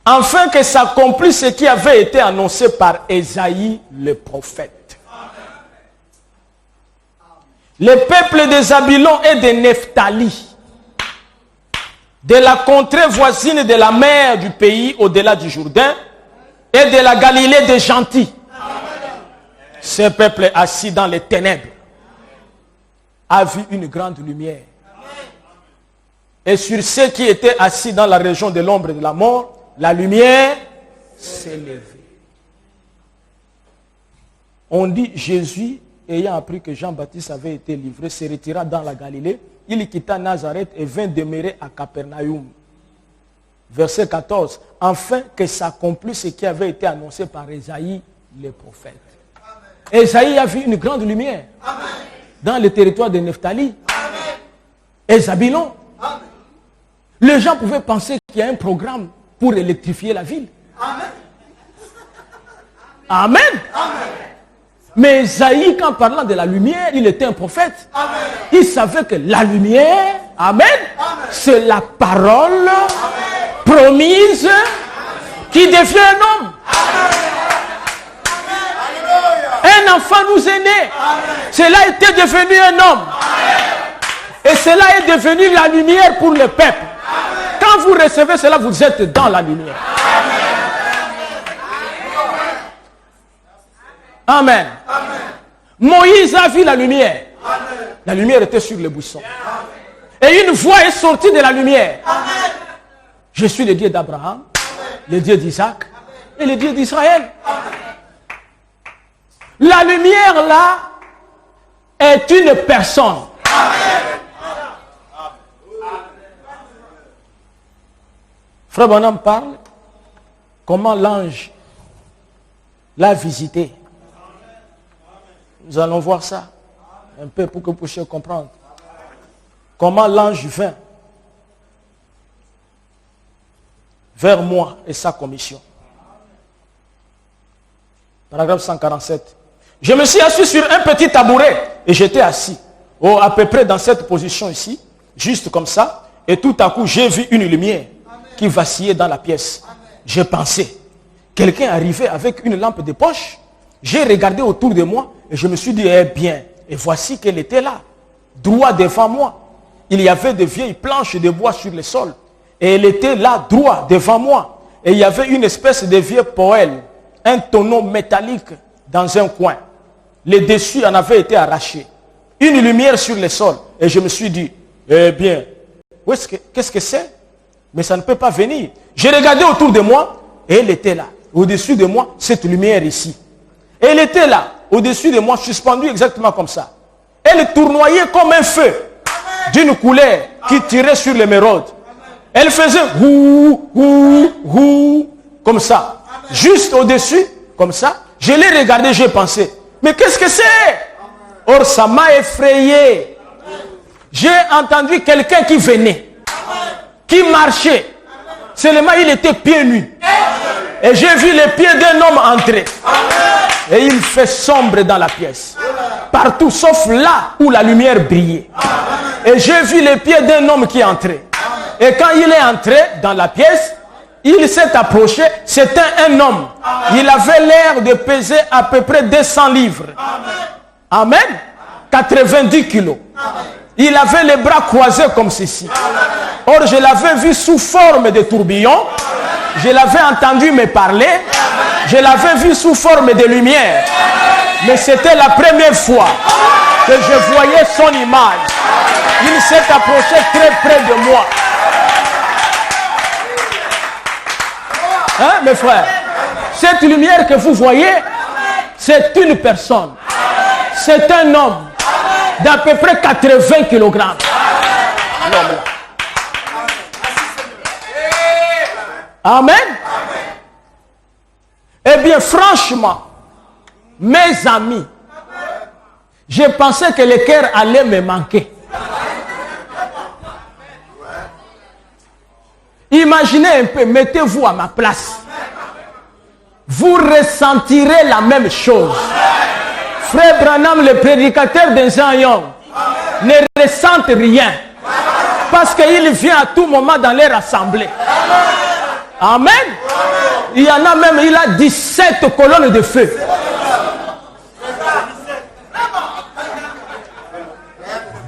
Afin que s'accomplisse ce qui avait été annoncé par Ésaïe le prophète. Le peuple des Zabulon et de Nephtali, de la contrée voisine de la mer du pays au-delà du Jourdain, et de la Galilée des gentils. Ce peuple assis dans les ténèbres a vu une grande lumière. Et sur ceux qui étaient assis dans la région de l'ombre et de la mort, la lumière s'est levée. On dit Jésus, ayant appris que Jean-Baptiste avait été livré, se retira dans la Galilée. Il quitta Nazareth et vint demeurer à Capernaum. Verset 14. Afin que s'accomplisse ce qui avait été annoncé par Ésaïe, le prophète. Ésaïe a vu une grande lumière. Amen. Dans le territoire de Nephtali. Amen. Et Zabulon. Amen. Les gens pouvaient penser qu'il y a un programme pour électrifier la ville. Amen. Amen. Amen. Mais Ésaïe, quand parlant de la lumière, il était un prophète. Amen. Il savait que la lumière, amen, c'est la parole promise qui devient un homme. Un enfant nous est né. Cela était devenu un homme. Et cela est devenu la lumière pour le peuple. Quand vous recevez cela, vous êtes dans la lumière. Amen. Moïse a vu la lumière. La lumière était sur le buisson. Et une voix est sortie de la lumière. Je suis le Dieu d'Abraham, le Dieu d'Isaac et le Dieu d'Israël. La lumière là est une personne. Frère Bonhomme parle comment l'ange l'a visité. Nous allons voir ça un peu pour que vous puissiez comprendre. Comment l'ange vint vers moi et sa commission. Paragraphe 147. Je me suis assis sur un petit tabouret et j'étais assis. À peu près dans cette position ici, juste comme ça. Et tout à coup, j'ai vu une lumière qui vacillait dans la pièce. J'ai pensé, quelqu'un arrivait avec une lampe de poche. J'ai regardé autour de moi et je me suis dit, eh bien, et voici qu'elle était là, droit devant moi. Il y avait de vieilles planches de bois sur le sol. Et elle était là, droit devant moi. Et il y avait une espèce de vieux poêle, un tonneau métallique dans un coin. Le dessus en avait été arraché. Une lumière sur le sol. Et je me suis dit, eh bien, qu'est-ce que c'est? Mais ça ne peut pas venir. J'ai regardé autour de moi et elle était là. Au-dessus de moi, cette lumière ici. Et elle était là, au-dessus de moi, suspendue exactement comme ça. Elle tournoyait comme un feu d'une couleur qui tirait sur l'émeraude. Elle faisait hou, hou, hou, comme ça. Juste au-dessus, comme ça. Je l'ai regardé, j'ai pensé, mais qu'est-ce que c'est? Or, ça m'a effrayé. J'ai entendu quelqu'un qui venait, qui marchait. Seulement, il était pieds nus. Et j'ai vu les pieds d'un homme entrer. Et il fait sombre dans la pièce. Partout, sauf là où la lumière brillait. Et j'ai vu les pieds d'un homme qui entrait. Et quand il est entré dans la pièce, il s'est approché. C'était un homme. Il avait l'air de peser à peu près 200 livres. Amen. 90 kilos. Il avait les bras croisés comme ceci. Or, je l'avais vu sous forme de tourbillon. Je l'avais entendu me parler. Je l'avais vu sous forme de lumière. Mais c'était la première fois que je voyais son image. Il s'est approché très près de moi. Hein, mes frères? Cette lumière que vous voyez, c'est une personne. C'est un homme d'à peu près 80 kg. Amen. Eh bien, franchement, mes amis, je pensais que le cœur allait me manquer. Imaginez un peu, mettez-vous à ma place. Vous ressentirez la même chose. Frère Branham, le prédicateur de Zion, ne ressent rien. Parce qu'il vient à tout moment dans les assemblées. Amen. Il y en a même, il a 17 colonnes de feu.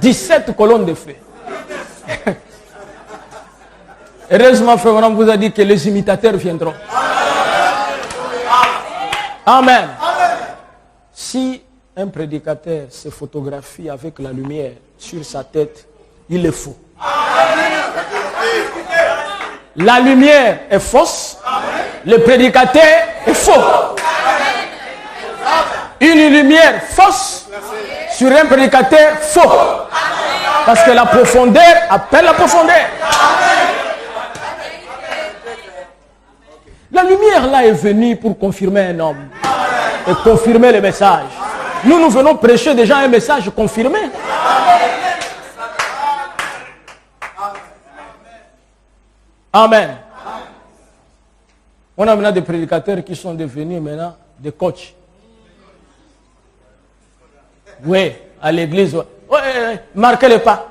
« 17 colonnes de feu. » Heureusement, frère Branham vous a dit que les imitateurs viendront. Amen. Si un prédicateur se photographie avec la lumière sur sa tête, il est faux. La lumière est fausse, le prédicateur est faux. Une lumière fausse sur un prédicateur faux. Parce que la profondeur appelle la profondeur. La lumière là est venue pour confirmer un homme et confirmer le message. Nous venons prêcher déjà un message confirmé. Amen. On a maintenant des prédicateurs qui sont devenus maintenant des coachs. Oui, à l'église. Ouais, marquez le pas.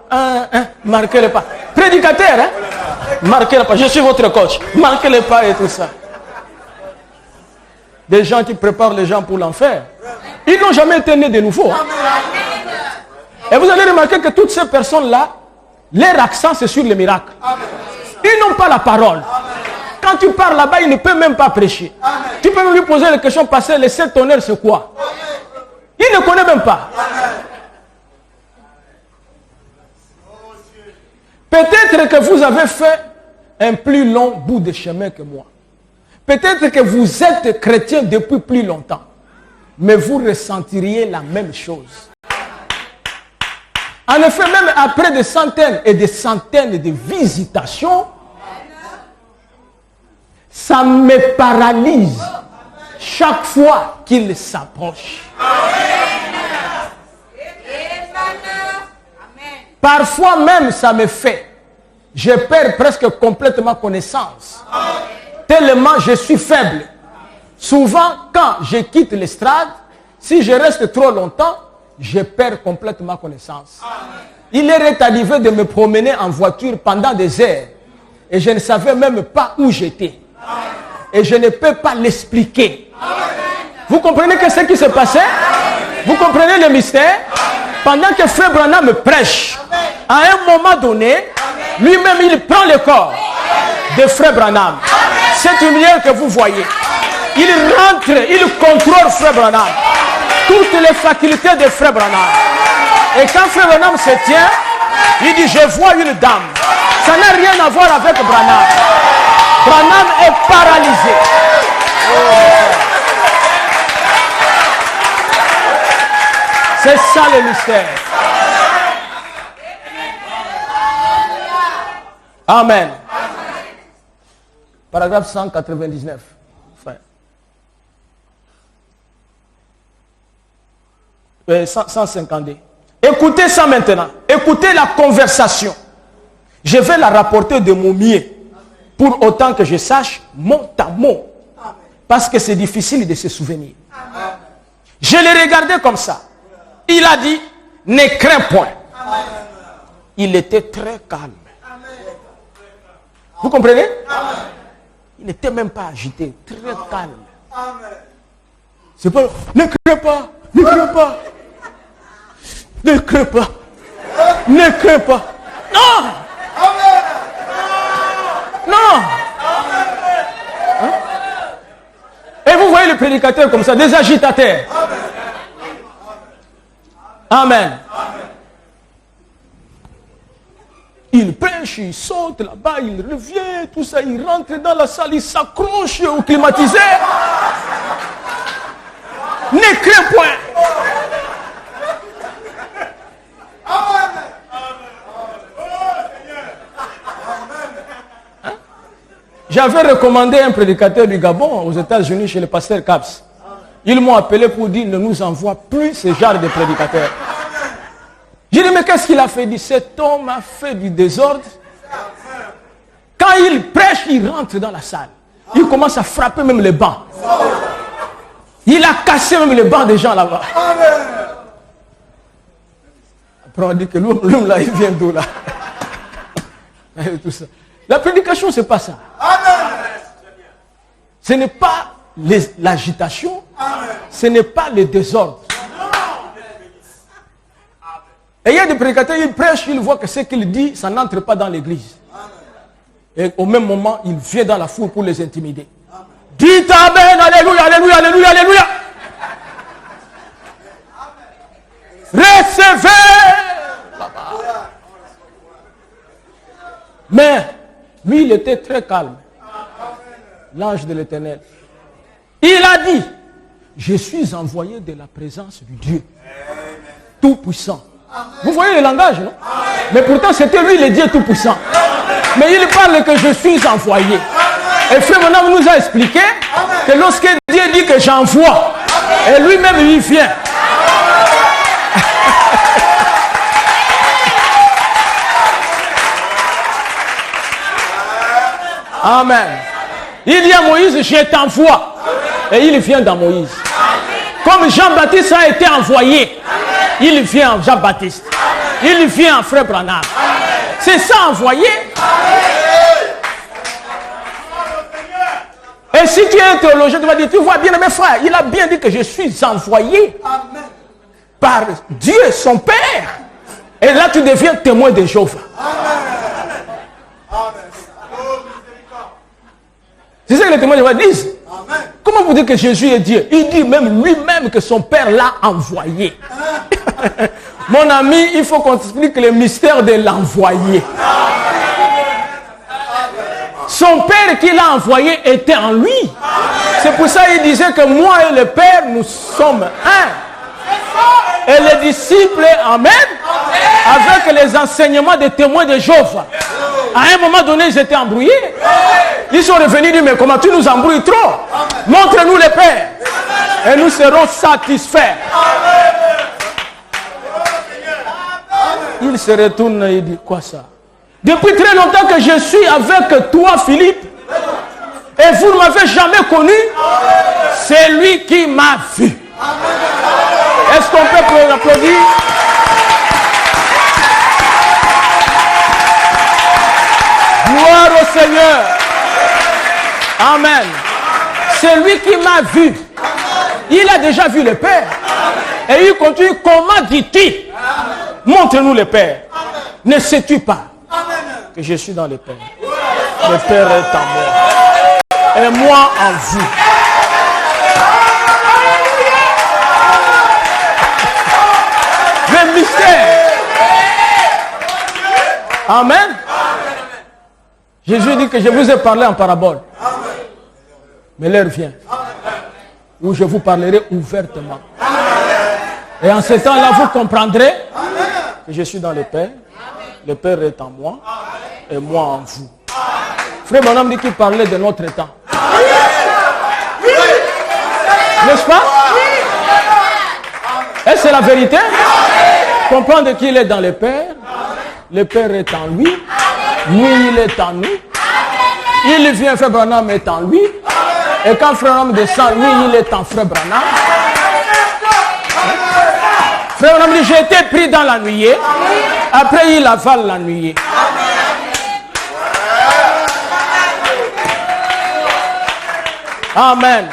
Marquez le pas. Prédicateur, hein? Marquez le pas. Je suis votre coach. Marquez le pas et tout ça. Des gens qui préparent les gens pour l'enfer. Ils n'ont jamais été nés de nouveau. Hein? Et vous allez remarquer que toutes ces personnes-là, leur accent c'est sur les miracles. Ils n'ont pas la parole. Quand tu parles là-bas, il ne peut même pas prêcher. Tu peux lui poser la question, passer les 7 tonnerres, c'est quoi? Il ne connaît même pas. Peut-être que vous avez fait un plus long bout de chemin que moi. Peut-être que vous êtes chrétien depuis plus longtemps. Mais vous ressentiriez la même chose. En effet, même après des centaines et des centaines de visitations, ça me paralyse chaque fois qu'il s'approche. Parfois même, ça me fait. Je perds presque complètement connaissance. Tellement je suis faible. Souvent, quand je quitte l'estrade, si je reste trop longtemps, je perds complètement connaissance. Il est arrivé de me promener en voiture pendant des heures. Et je ne savais même pas où j'étais. Et je ne peux pas l'expliquer. Vous comprenez que ce qui se passait? Vous comprenez le mystère? Pendant que Frère Branham me prêche, à un moment donné, lui-même il prend le corps de Frère Branham. Cette lumière que vous voyez, il rentre, il contrôle Frère Branham. Toutes les facultés de Frère Branham. Et quand Frère Branham se tient, il dit, je vois une dame. Ça n'a rien à voir avec Branham. Branham est paralysé. C'est ça le mystère. Amen. Paragraphe 199. Frère. 152. Écoutez ça maintenant. Écoutez la conversation. Je vais la rapporter de mon mieux. Pour autant que je sache mot à mot. Parce que c'est difficile de se souvenir. Je l'ai regardé comme ça. Il a dit, ne crains point. Il était très calme. Vous comprenez? Il n'était même pas agité, très calme. C'est pas, ne crains pas, ne crains pas. Ne crains pas. Ne crains pas. Non! Non! Hein? Et vous voyez les prédicateurs comme ça, des agitateurs. Amen. Il prêche, il saute là-bas, il revient, tout ça, il rentre dans la salle, il s'accroche au climatiseur. Ne crains point. Hein? J'avais recommandé un prédicateur du Gabon aux États-Unis chez le pasteur Caps. Ils m'ont appelé pour dire ne nous envoie plus ce genre de prédicateurs. J'ai dit mais qu'est-ce qu'il a fait? Il dit cet homme a fait du désordre. Quand il prêche, il rentre dans la salle. Il commence à frapper même les bancs. Il a cassé même les bancs des gens là-bas. Après on dit que l'homme là, il vient d'où là? Tout ça. La prédication, c'est pas ça. Ce n'est pas l'agitation, ce n'est pas le désordre. Et il y a des prédicateurs, ils prêchent, ils voient que ce qu'il dit, ça n'entre pas dans l'église. Et au même moment, il vient dans la foule pour les intimider. Dites Amen, Alléluia, Alléluia, Alléluia, Alléluia. Recevez. Mais lui, il était très calme. L'ange de l'Éternel. Il a dit, je suis envoyé de la présence du Dieu Tout-Puissant. Vous voyez le langage, non? Mais pourtant, c'était lui le Dieu Tout-Puissant. Mais il parle que je suis envoyé. Et frère Branham nous a expliqué que lorsque Dieu dit que j'envoie, et lui-même il vient. Amen. Il dit à Moïse, je t'envoie. Et il vient dans Moïse. Comme Jean-Baptiste a été envoyé, il vient en Jean-Baptiste. Il vient en frère Branham. C'est ça envoyé. Et si tu es un théologien, tu vas dire, tu vois bien mes frères, il a bien dit que je suis envoyé par Dieu, son Père. Et là tu deviens témoin de Jéhovah. C'est ça que les témoins de Jéhovah disent. Comment vous dites que Jésus est Dieu? Il dit même lui-même que son Père l'a envoyé. Mon ami, il faut qu'on explique le mystère de l'envoyé. Son Père qui l'a envoyé était en lui. C'est pour ça qu'il disait que moi et le Père, nous sommes un. Et les disciples, amen, avec les enseignements des témoins de Jéhovah. À un moment donné, ils étaient embrouillés. Ils sont revenus dire, mais comment tu nous embrouilles trop? Montre-nous le Père. Et nous serons satisfaits. Il se retourne et il dit, quoi ça? Depuis très longtemps que je suis avec toi, Philippe, et vous ne m'avez jamais connu, c'est lui qui m'a vu. Est-ce qu'on peut applaudir? Gloire au Seigneur. Amen. C'est lui qui m'a vu. Il a déjà vu le Père. Et il continue, comment dis-tu? Montre-nous le Père. Ne sais-tu pas que je suis dans le Père? Le Père est en moi. Et moi en vous. Le mystère. Amen. Jésus dit que je vous ai parlé en parabole. Mais l'heure vient où je vous parlerai ouvertement. Et en ce temps-là, vous comprendrez que je suis dans le Père, le Père est en moi, et moi en vous. Frère Branham dit qu'il parlait de notre temps. N'est-ce pas? Et c'est la vérité. Comprendre qu'il est dans le Père est en lui, lui il est en nous. Il vient, Frère Branham est en lui. Et quand Frère Branham descend, lui il est en Frère Branham. Frère Branham dit, j'ai été pris dans la nuée. Après il avale la nuée. Amen.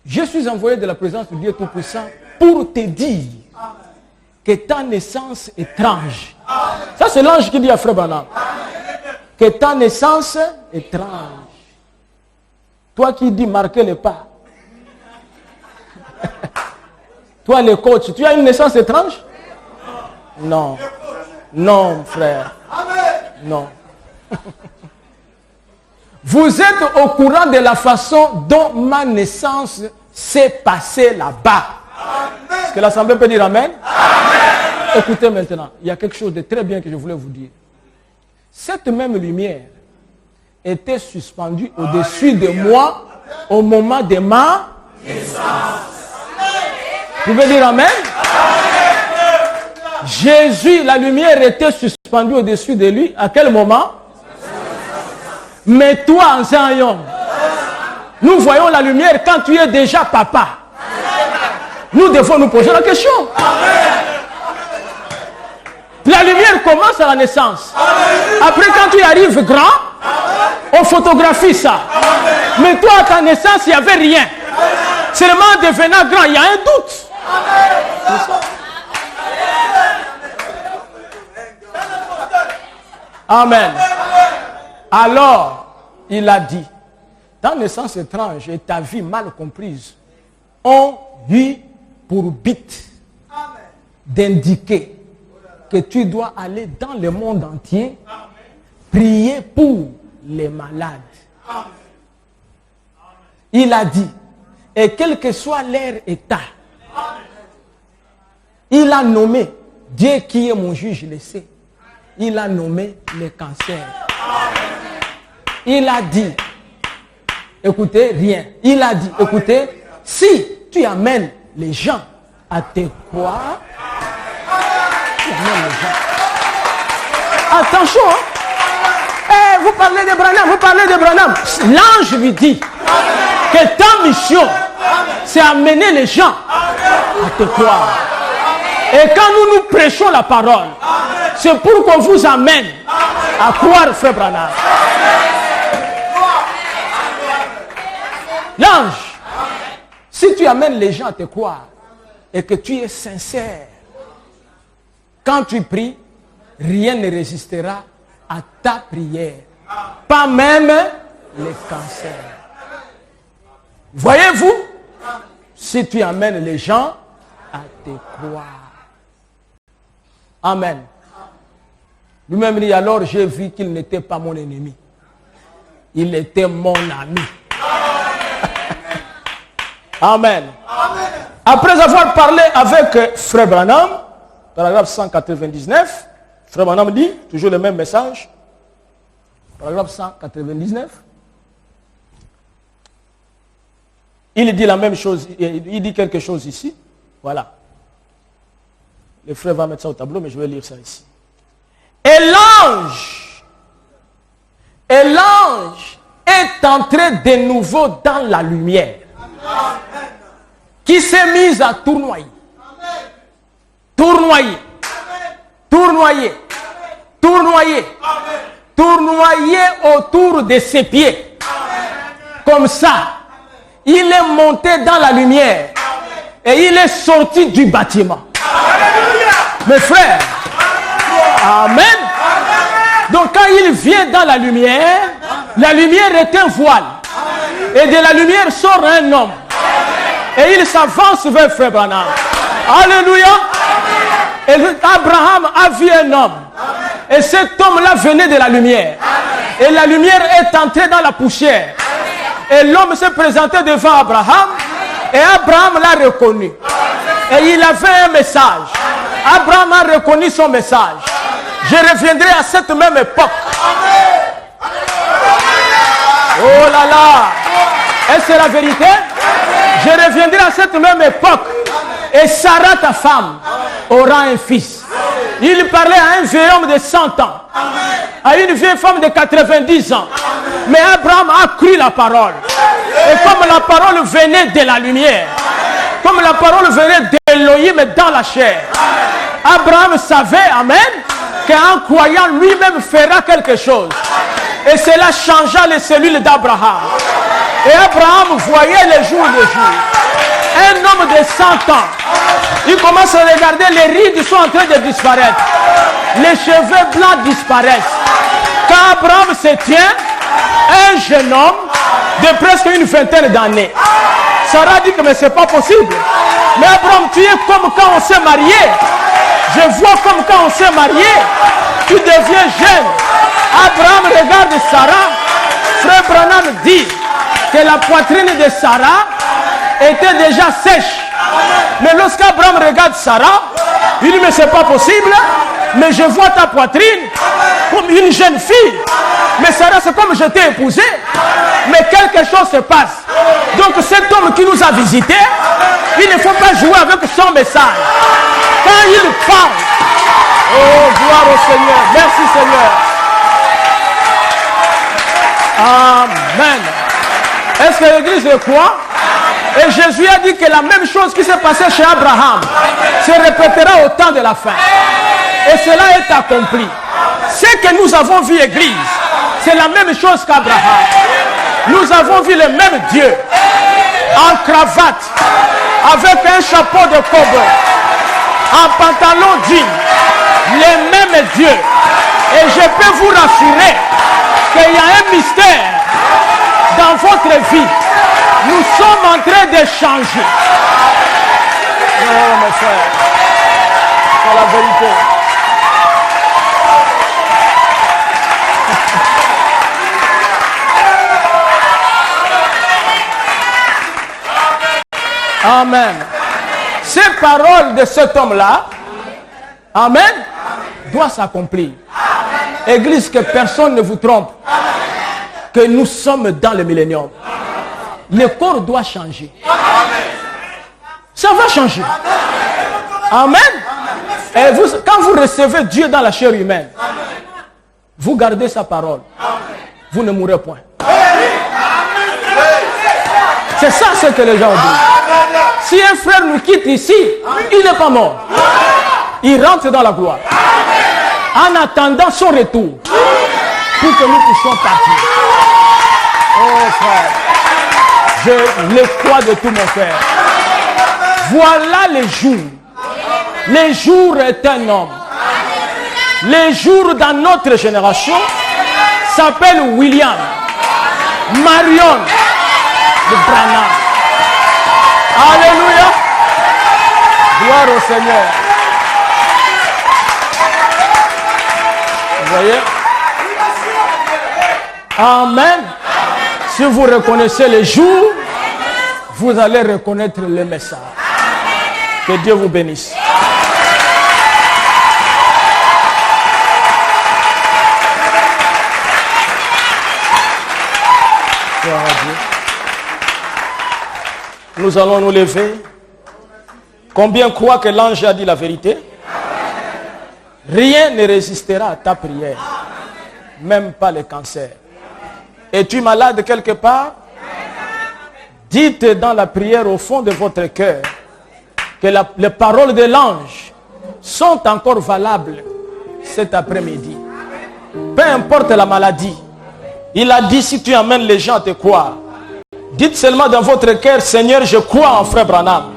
Je suis envoyé de la présence de Dieu Tout-Puissant pour te dire que ta naissance étrange. Ça c'est l'ange qui dit à Frère Branham. Que ta naissance étrange. Toi qui dis marquez le pas. Toi le coach, tu as une naissance étrange? Non. Non frère. Non. Vous êtes au courant de la façon dont ma naissance s'est passée là-bas. Est-ce que l'Assemblée peut dire Amen? Amen? Écoutez maintenant, il y a quelque chose de très bien que je voulais vous dire. Cette même lumière était suspendue au-dessus de moi au moment de ma naissance. Vous pouvez dire Amen? Jésus, la lumière était suspendue au-dessus de lui. À quel moment? Mais toi, Zion, nous voyons la lumière quand tu es déjà papa. Nous devons nous poser la question. La lumière commence à la naissance. Après, quand tu arrives grand, on photographie ça. Mais toi, à ta naissance, il n'y avait rien. Seulement en devenant grand, il y a un doute. Amen. Alors, il a dit, ta naissance étrange et ta vie mal comprise ont eu pour but d'indiquer que tu dois aller dans le monde entier prier pour les malades. Il a dit, et quel que soit leur état, il a nommé, Dieu qui est mon juge le sait, il a nommé le cancer. Il a dit, écoutez, rien. Il a dit, écoutez, si tu amènes les gens à te croire, tu amènes les gens. Attention, hein? Vous parlez de Branham, vous parlez de Branham. L'ange lui dit que ta mission, c'est amener les gens à te croire. Et quand nous prêchons la parole, c'est pour qu'on vous amène à croire, Frère Branham. L'ange, si tu amènes les gens à te croire et que tu es sincère, quand tu pries, rien ne résistera à ta prière. Pas même les cancers. Voyez-vous, si tu amènes les gens à te croire. Amen. Lui-même dit, alors j'ai vu qu'il n'était pas mon ennemi. Il était mon ami. Amen. Après avoir parlé avec Frère Branham, paragraphe 199, Frère Branham dit, toujours le même message, paragraphe 199, il dit la même chose, il dit quelque chose ici, voilà. Le frère va mettre ça au tableau, mais je vais lire ça ici. Et l'ange est entré de nouveau dans la lumière, qui s'est mise à tournoyer. Tournoyer. Tournoyer. Tournoyer. Tournoyer autour de ses pieds. Comme ça. Il est monté dans la lumière. Et il est sorti du bâtiment. Mes frères. Amen. Donc quand il vient dans la lumière est un voile. Et de la lumière sort un homme. Et il s'avance vers Frère Branham. Alléluia. Et Abraham a vu un homme. Et cet homme-là venait de la lumière. Et la lumière est entrée dans la poussière. Et l'homme s'est présenté devant Abraham. Et Abraham l'a reconnu. Et il avait un message. Abraham a reconnu son message. Je reviendrai à cette même époque. Oh là là. Est-ce la vérité? Je reviendrai à cette même époque. Et Sarah, ta femme, aura un fils. Il parlait à un vieil homme de 100 ans. À une vieille femme de 90 ans. Mais Abraham a cru la parole. Et comme la parole venait de la lumière, comme la parole venait d'Élohim dans la chair, Abraham savait, amen, qu'en croyant lui-même fera quelque chose. Et cela changea les cellules d'Abraham. Et Abraham voyait les jours de jour. Un homme de 100 ans, il commence à regarder, les rides sont en train de disparaître. Les cheveux blancs disparaissent. Quand Abraham se tient, un jeune homme de presque une vingtaine d'années. Sarah dit que mais c'est pas possible. Mais Abraham, tu es comme quand on s'est marié. Je vois comme quand on s'est marié. Tu deviens jeune. Abraham regarde Sarah. Frère Branham dit que la poitrine de Sarah était déjà sèche. Mais lorsqu'Abraham regarde Sarah, il dit mais c'est pas possible. Mais je vois ta poitrine comme une jeune fille. Mais Sarah, c'est comme je t'ai épousé. Mais quelque chose se passe. Donc cet homme qui nous a visités, il ne faut pas jouer avec son message. Quand il parle, oh gloire au Seigneur. Merci Seigneur. Amen. Est-ce que l'église le croit? Et Jésus a dit que la même chose qui s'est passée chez Abraham se répétera au temps de la fin. Et cela est accompli. Ce que nous avons vu, église, c'est la même chose qu'Abraham. Nous avons vu le même Dieu en cravate, avec un chapeau de cow-boy, en pantalon jean, le même Dieu. Et je peux vous rassurer qu'il y a un mystère dans votre vie. Nous sommes en train de changer. Oh mes frères, c'est la vérité. Amen. Ces paroles de cet homme-là, amen, doivent s'accomplir. Église, que personne ne vous trompe, que nous sommes dans le millénium. Le corps doit changer. Ça va changer. Amen. Et vous, quand vous recevez Dieu dans la chair humaine, vous gardez sa parole. Vous ne mourrez point. C'est ça ce que les gens disent. Si un frère nous quitte ici, il n'est pas mort. Il rentre dans la gloire. En attendant son retour, pour que nous puissions partir. Oh frère, je le crois de tout mon cœur. Voilà les jours. Les jours est un homme. Les jours dans notre génération s'appellent William, Marion de Branham. Alléluia. Gloire au Seigneur. Vous voyez? Amen. Si vous reconnaissez les jours, vous allez reconnaître le message. Que Dieu vous bénisse. Gloire à Dieu. Nous allons nous lever. Combien croient que l'ange a dit la vérité? Rien ne résistera à ta prière. Même pas le cancer. Es-tu malade quelque part? Dites dans la prière au fond de votre cœur que les paroles de l'ange sont encore valables cet après-midi. Peu importe la maladie. Il a dit si tu amènes les gens à te croire. Dites seulement dans votre cœur, Seigneur, je crois en frère Branham.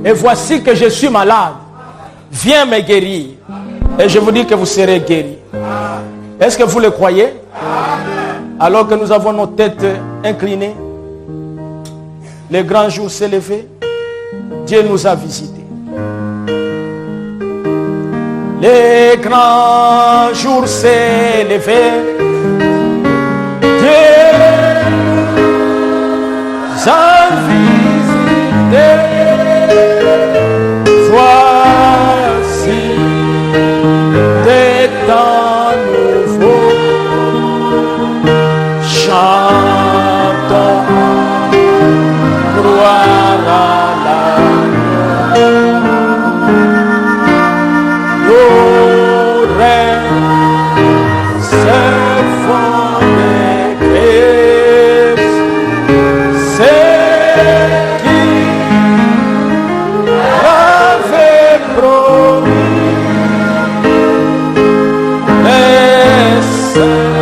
Et voici que je suis malade. Viens me guérir. Et je vous dis que vous serez guéris. Est-ce que vous le croyez? Alors que nous avons nos têtes inclinées, le grand jour s'est levé, Dieu nous a visités. Les grands jours s'est levé. Dieu a visité. Voici des temps nouveaux. Chantons, gloire à l'agneau. Nos rêves se font des c'est qui avait promis les saints.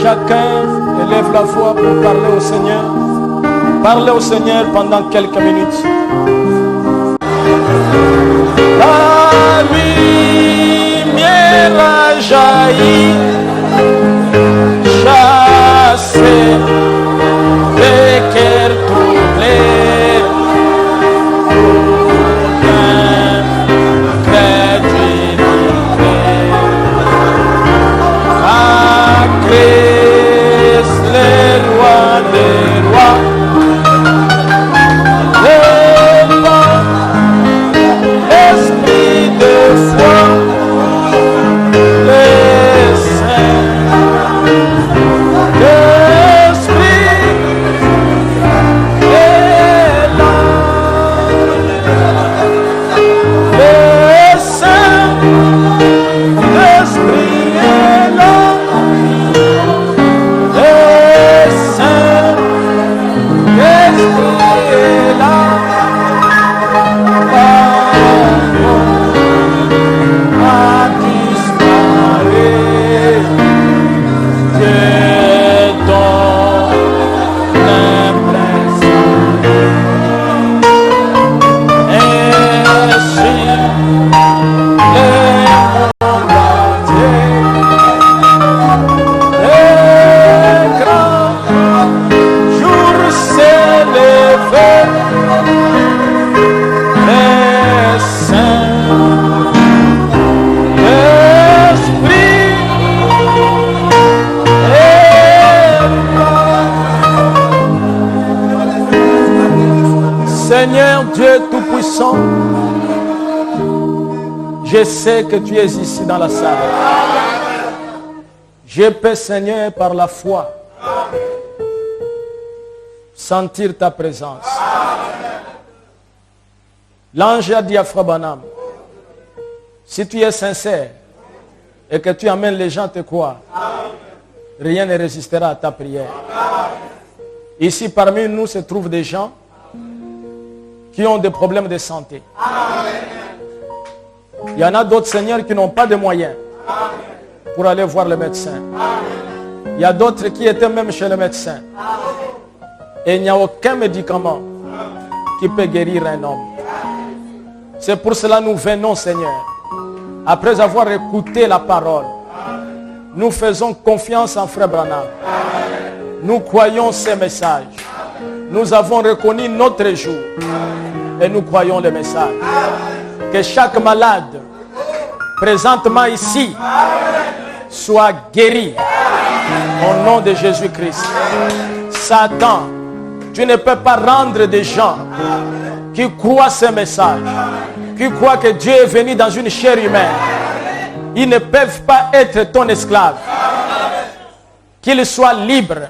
Chacun élève la voix pour parler au Seigneur. Parlez au Seigneur pendant quelques minutes. La lumière a jailli, chassé les cœurs troublés. Les rois des rois, l'esprit de foi, les saints, l'esprit est là, les saints, l'esprit est là. Seigneur Dieu Tout-Puissant, je sais que tu es ici dans la salle. Je peux, Seigneur, par la foi, sentir ta présence. L'ange a dit à Frère Branham, si tu es sincère et que tu amènes les gens à te croire, rien ne résistera à ta prière. Ici parmi nous se trouvent des gens qui ont des problèmes de santé. Il y en a d'autres, Seigneur, qui n'ont pas de moyens pour aller voir le médecin. Il y a d'autres qui étaient même chez le médecin. Et il n'y a aucun médicament qui peut guérir un homme. C'est pour cela que nous venons, Seigneur. Après avoir écouté la parole, nous faisons confiance en Frère Branham. Nous croyons ces messages. Nous avons reconnu notre jour. Et nous croyons le message. Que chaque malade présentement ici soit guéri au nom de Jésus-Christ. Satan, tu ne peux pas rendre des gens qui croient ce message, qui croient que Dieu est venu dans une chair humaine. Ils ne peuvent pas être ton esclave. Qu'ils soient libres.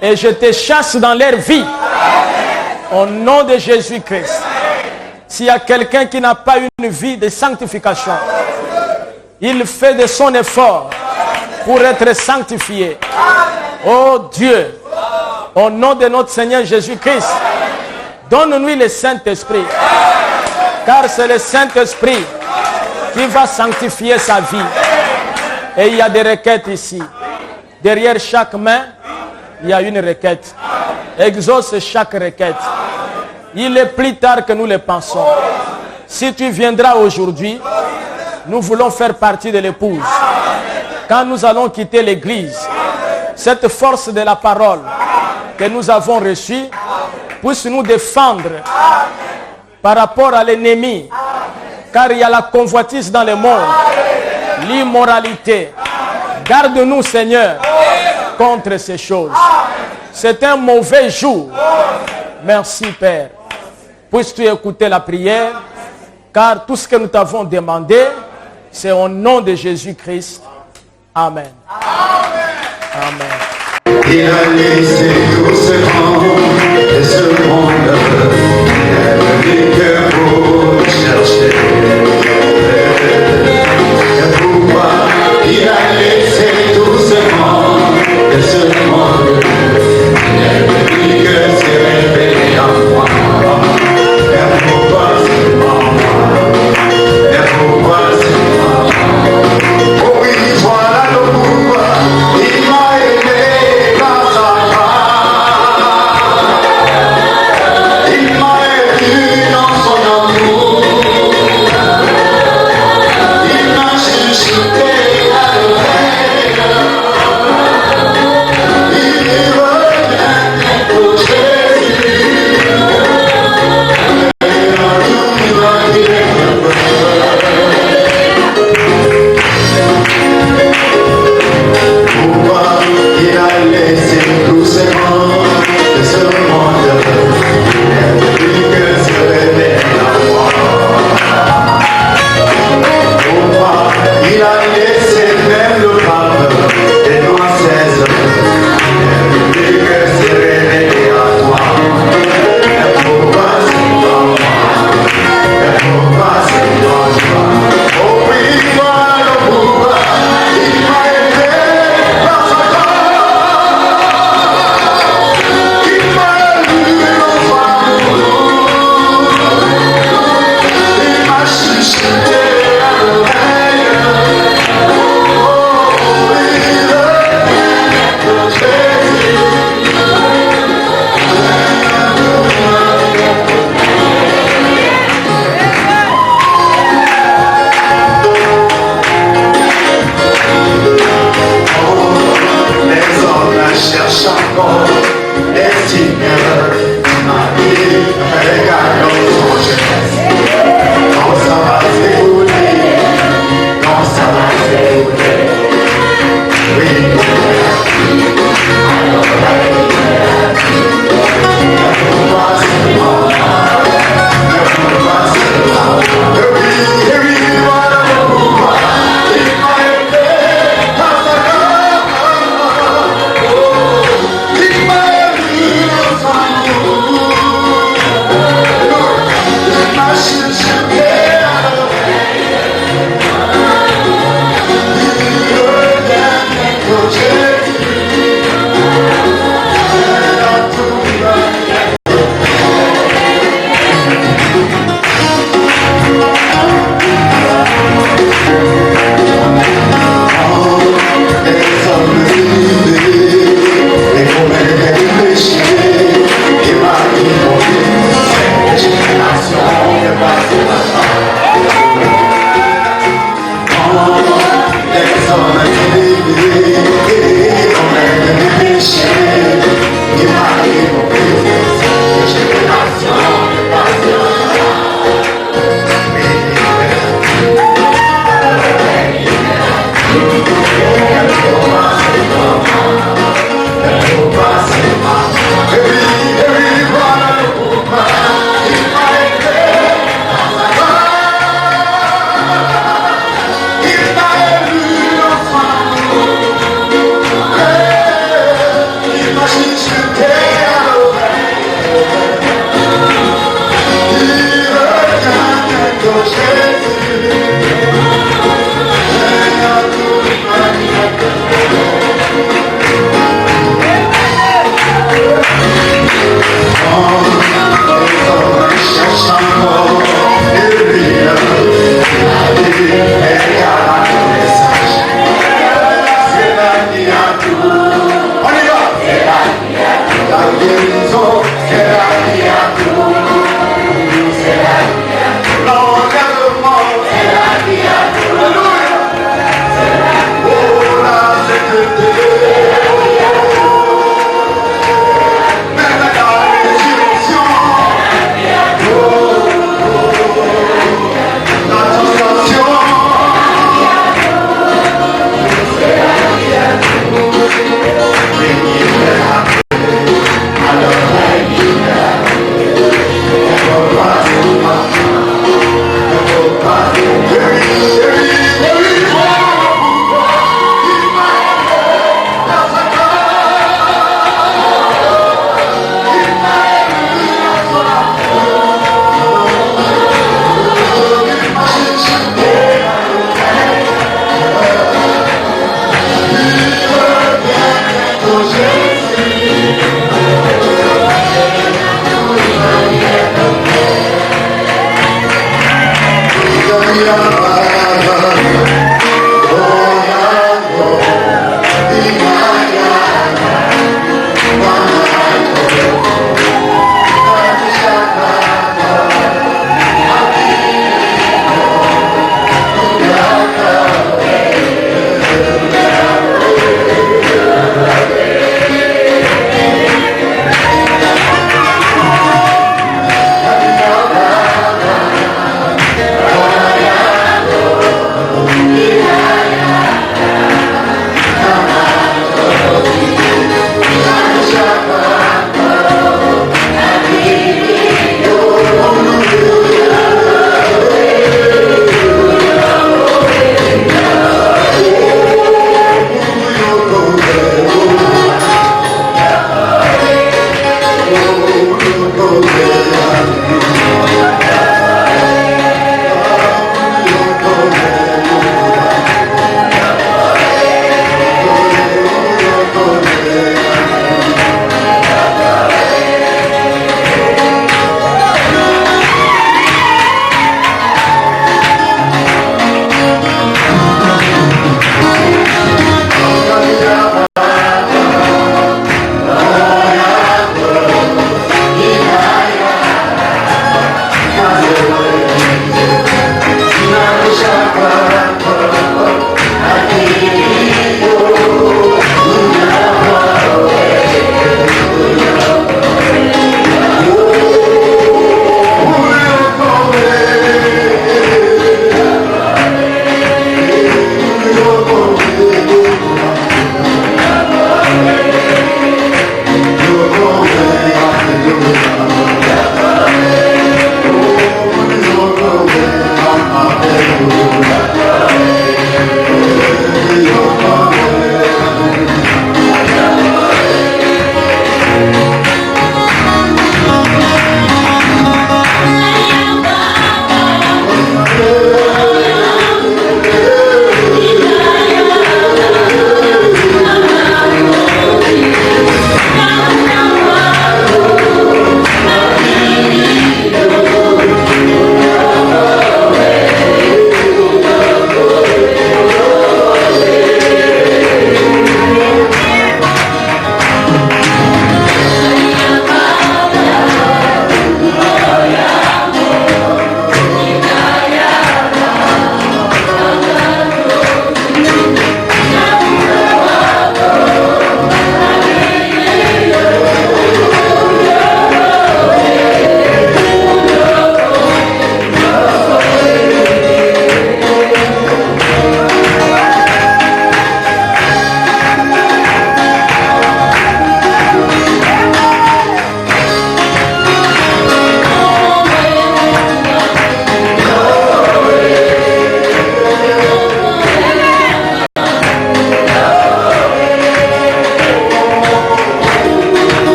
Et je te chasse dans leur vie. Au nom de Jésus-Christ. S'il y a quelqu'un qui n'a pas une vie de sanctification, il fait de son effort pour être sanctifié. Oh Dieu, au nom de notre Seigneur Jésus-Christ, donne-nous le Saint-Esprit. Car c'est le Saint-Esprit qui va sanctifier sa vie. Et il y a des requêtes ici. Derrière chaque main, il y a une requête. Exauce chaque requête. Il est plus tard que nous le pensons. Si tu viendras aujourd'hui, nous voulons faire partie de l'épouse. Quand nous allons quitter l'église, cette force de la parole que nous avons reçue puisse nous défendre par rapport à l'ennemi. Car il y a la convoitise dans le monde, l'immoralité. Garde-nous, Seigneur, contre ces choses. C'est un mauvais jour. Merci, Père. Puisses-tu écouter la prière, car tout ce que nous t'avons demandé, c'est au nom de Jésus-Christ. Amen. Amen. Il a laissé tout ce monde et ce monde, que vous cherchez. Et pourquoi il a laissé tout ce monde et ce monde, que s'est révélé en moi. Et pourquoi c'est moi? Et pourquoi c'est moi? Oh oui, voilà le pourquoi il m'a aimé par sa grâce. Il m'a élu dans son amour. Il m'a suscité à l'oreille. Il revient pour Jésus. Et en tout va dire. Pourquoi il a laissé tout ce monde de ce monde et que se révèle en moi? Pourquoi il a laissé même le pape et non 16 et que se révèle à toi? Et pourquoi c'est pas moi? Et pourquoi c'est pas toi? Oh oui, voilà le pourquoi il m'a aimé par sa grâce. Il m'a élu dans son amour. Il m'a suscité à l'oreille. Oh, il revient pour Jésus. Les hommes la cherchent encore, les signes du mari, regardons son jeunesse. Quand ça va s'écouler, quand ça va s'écouler. Oui, pourquoi c'est moi? Pourquoi c'est moi? Et oui, voilà pourquoi il m'a aimé par sa grâce. Il m'a élu dans son amour. Il m'a suscité à l'oreille. Il revient pour Jésus. Dans tout va bien. Les hommes élevés, les convaincus du péché, et Marie mon Dieu, cette génération ne passera pas. Les hommes élevés, les convaincus du péché,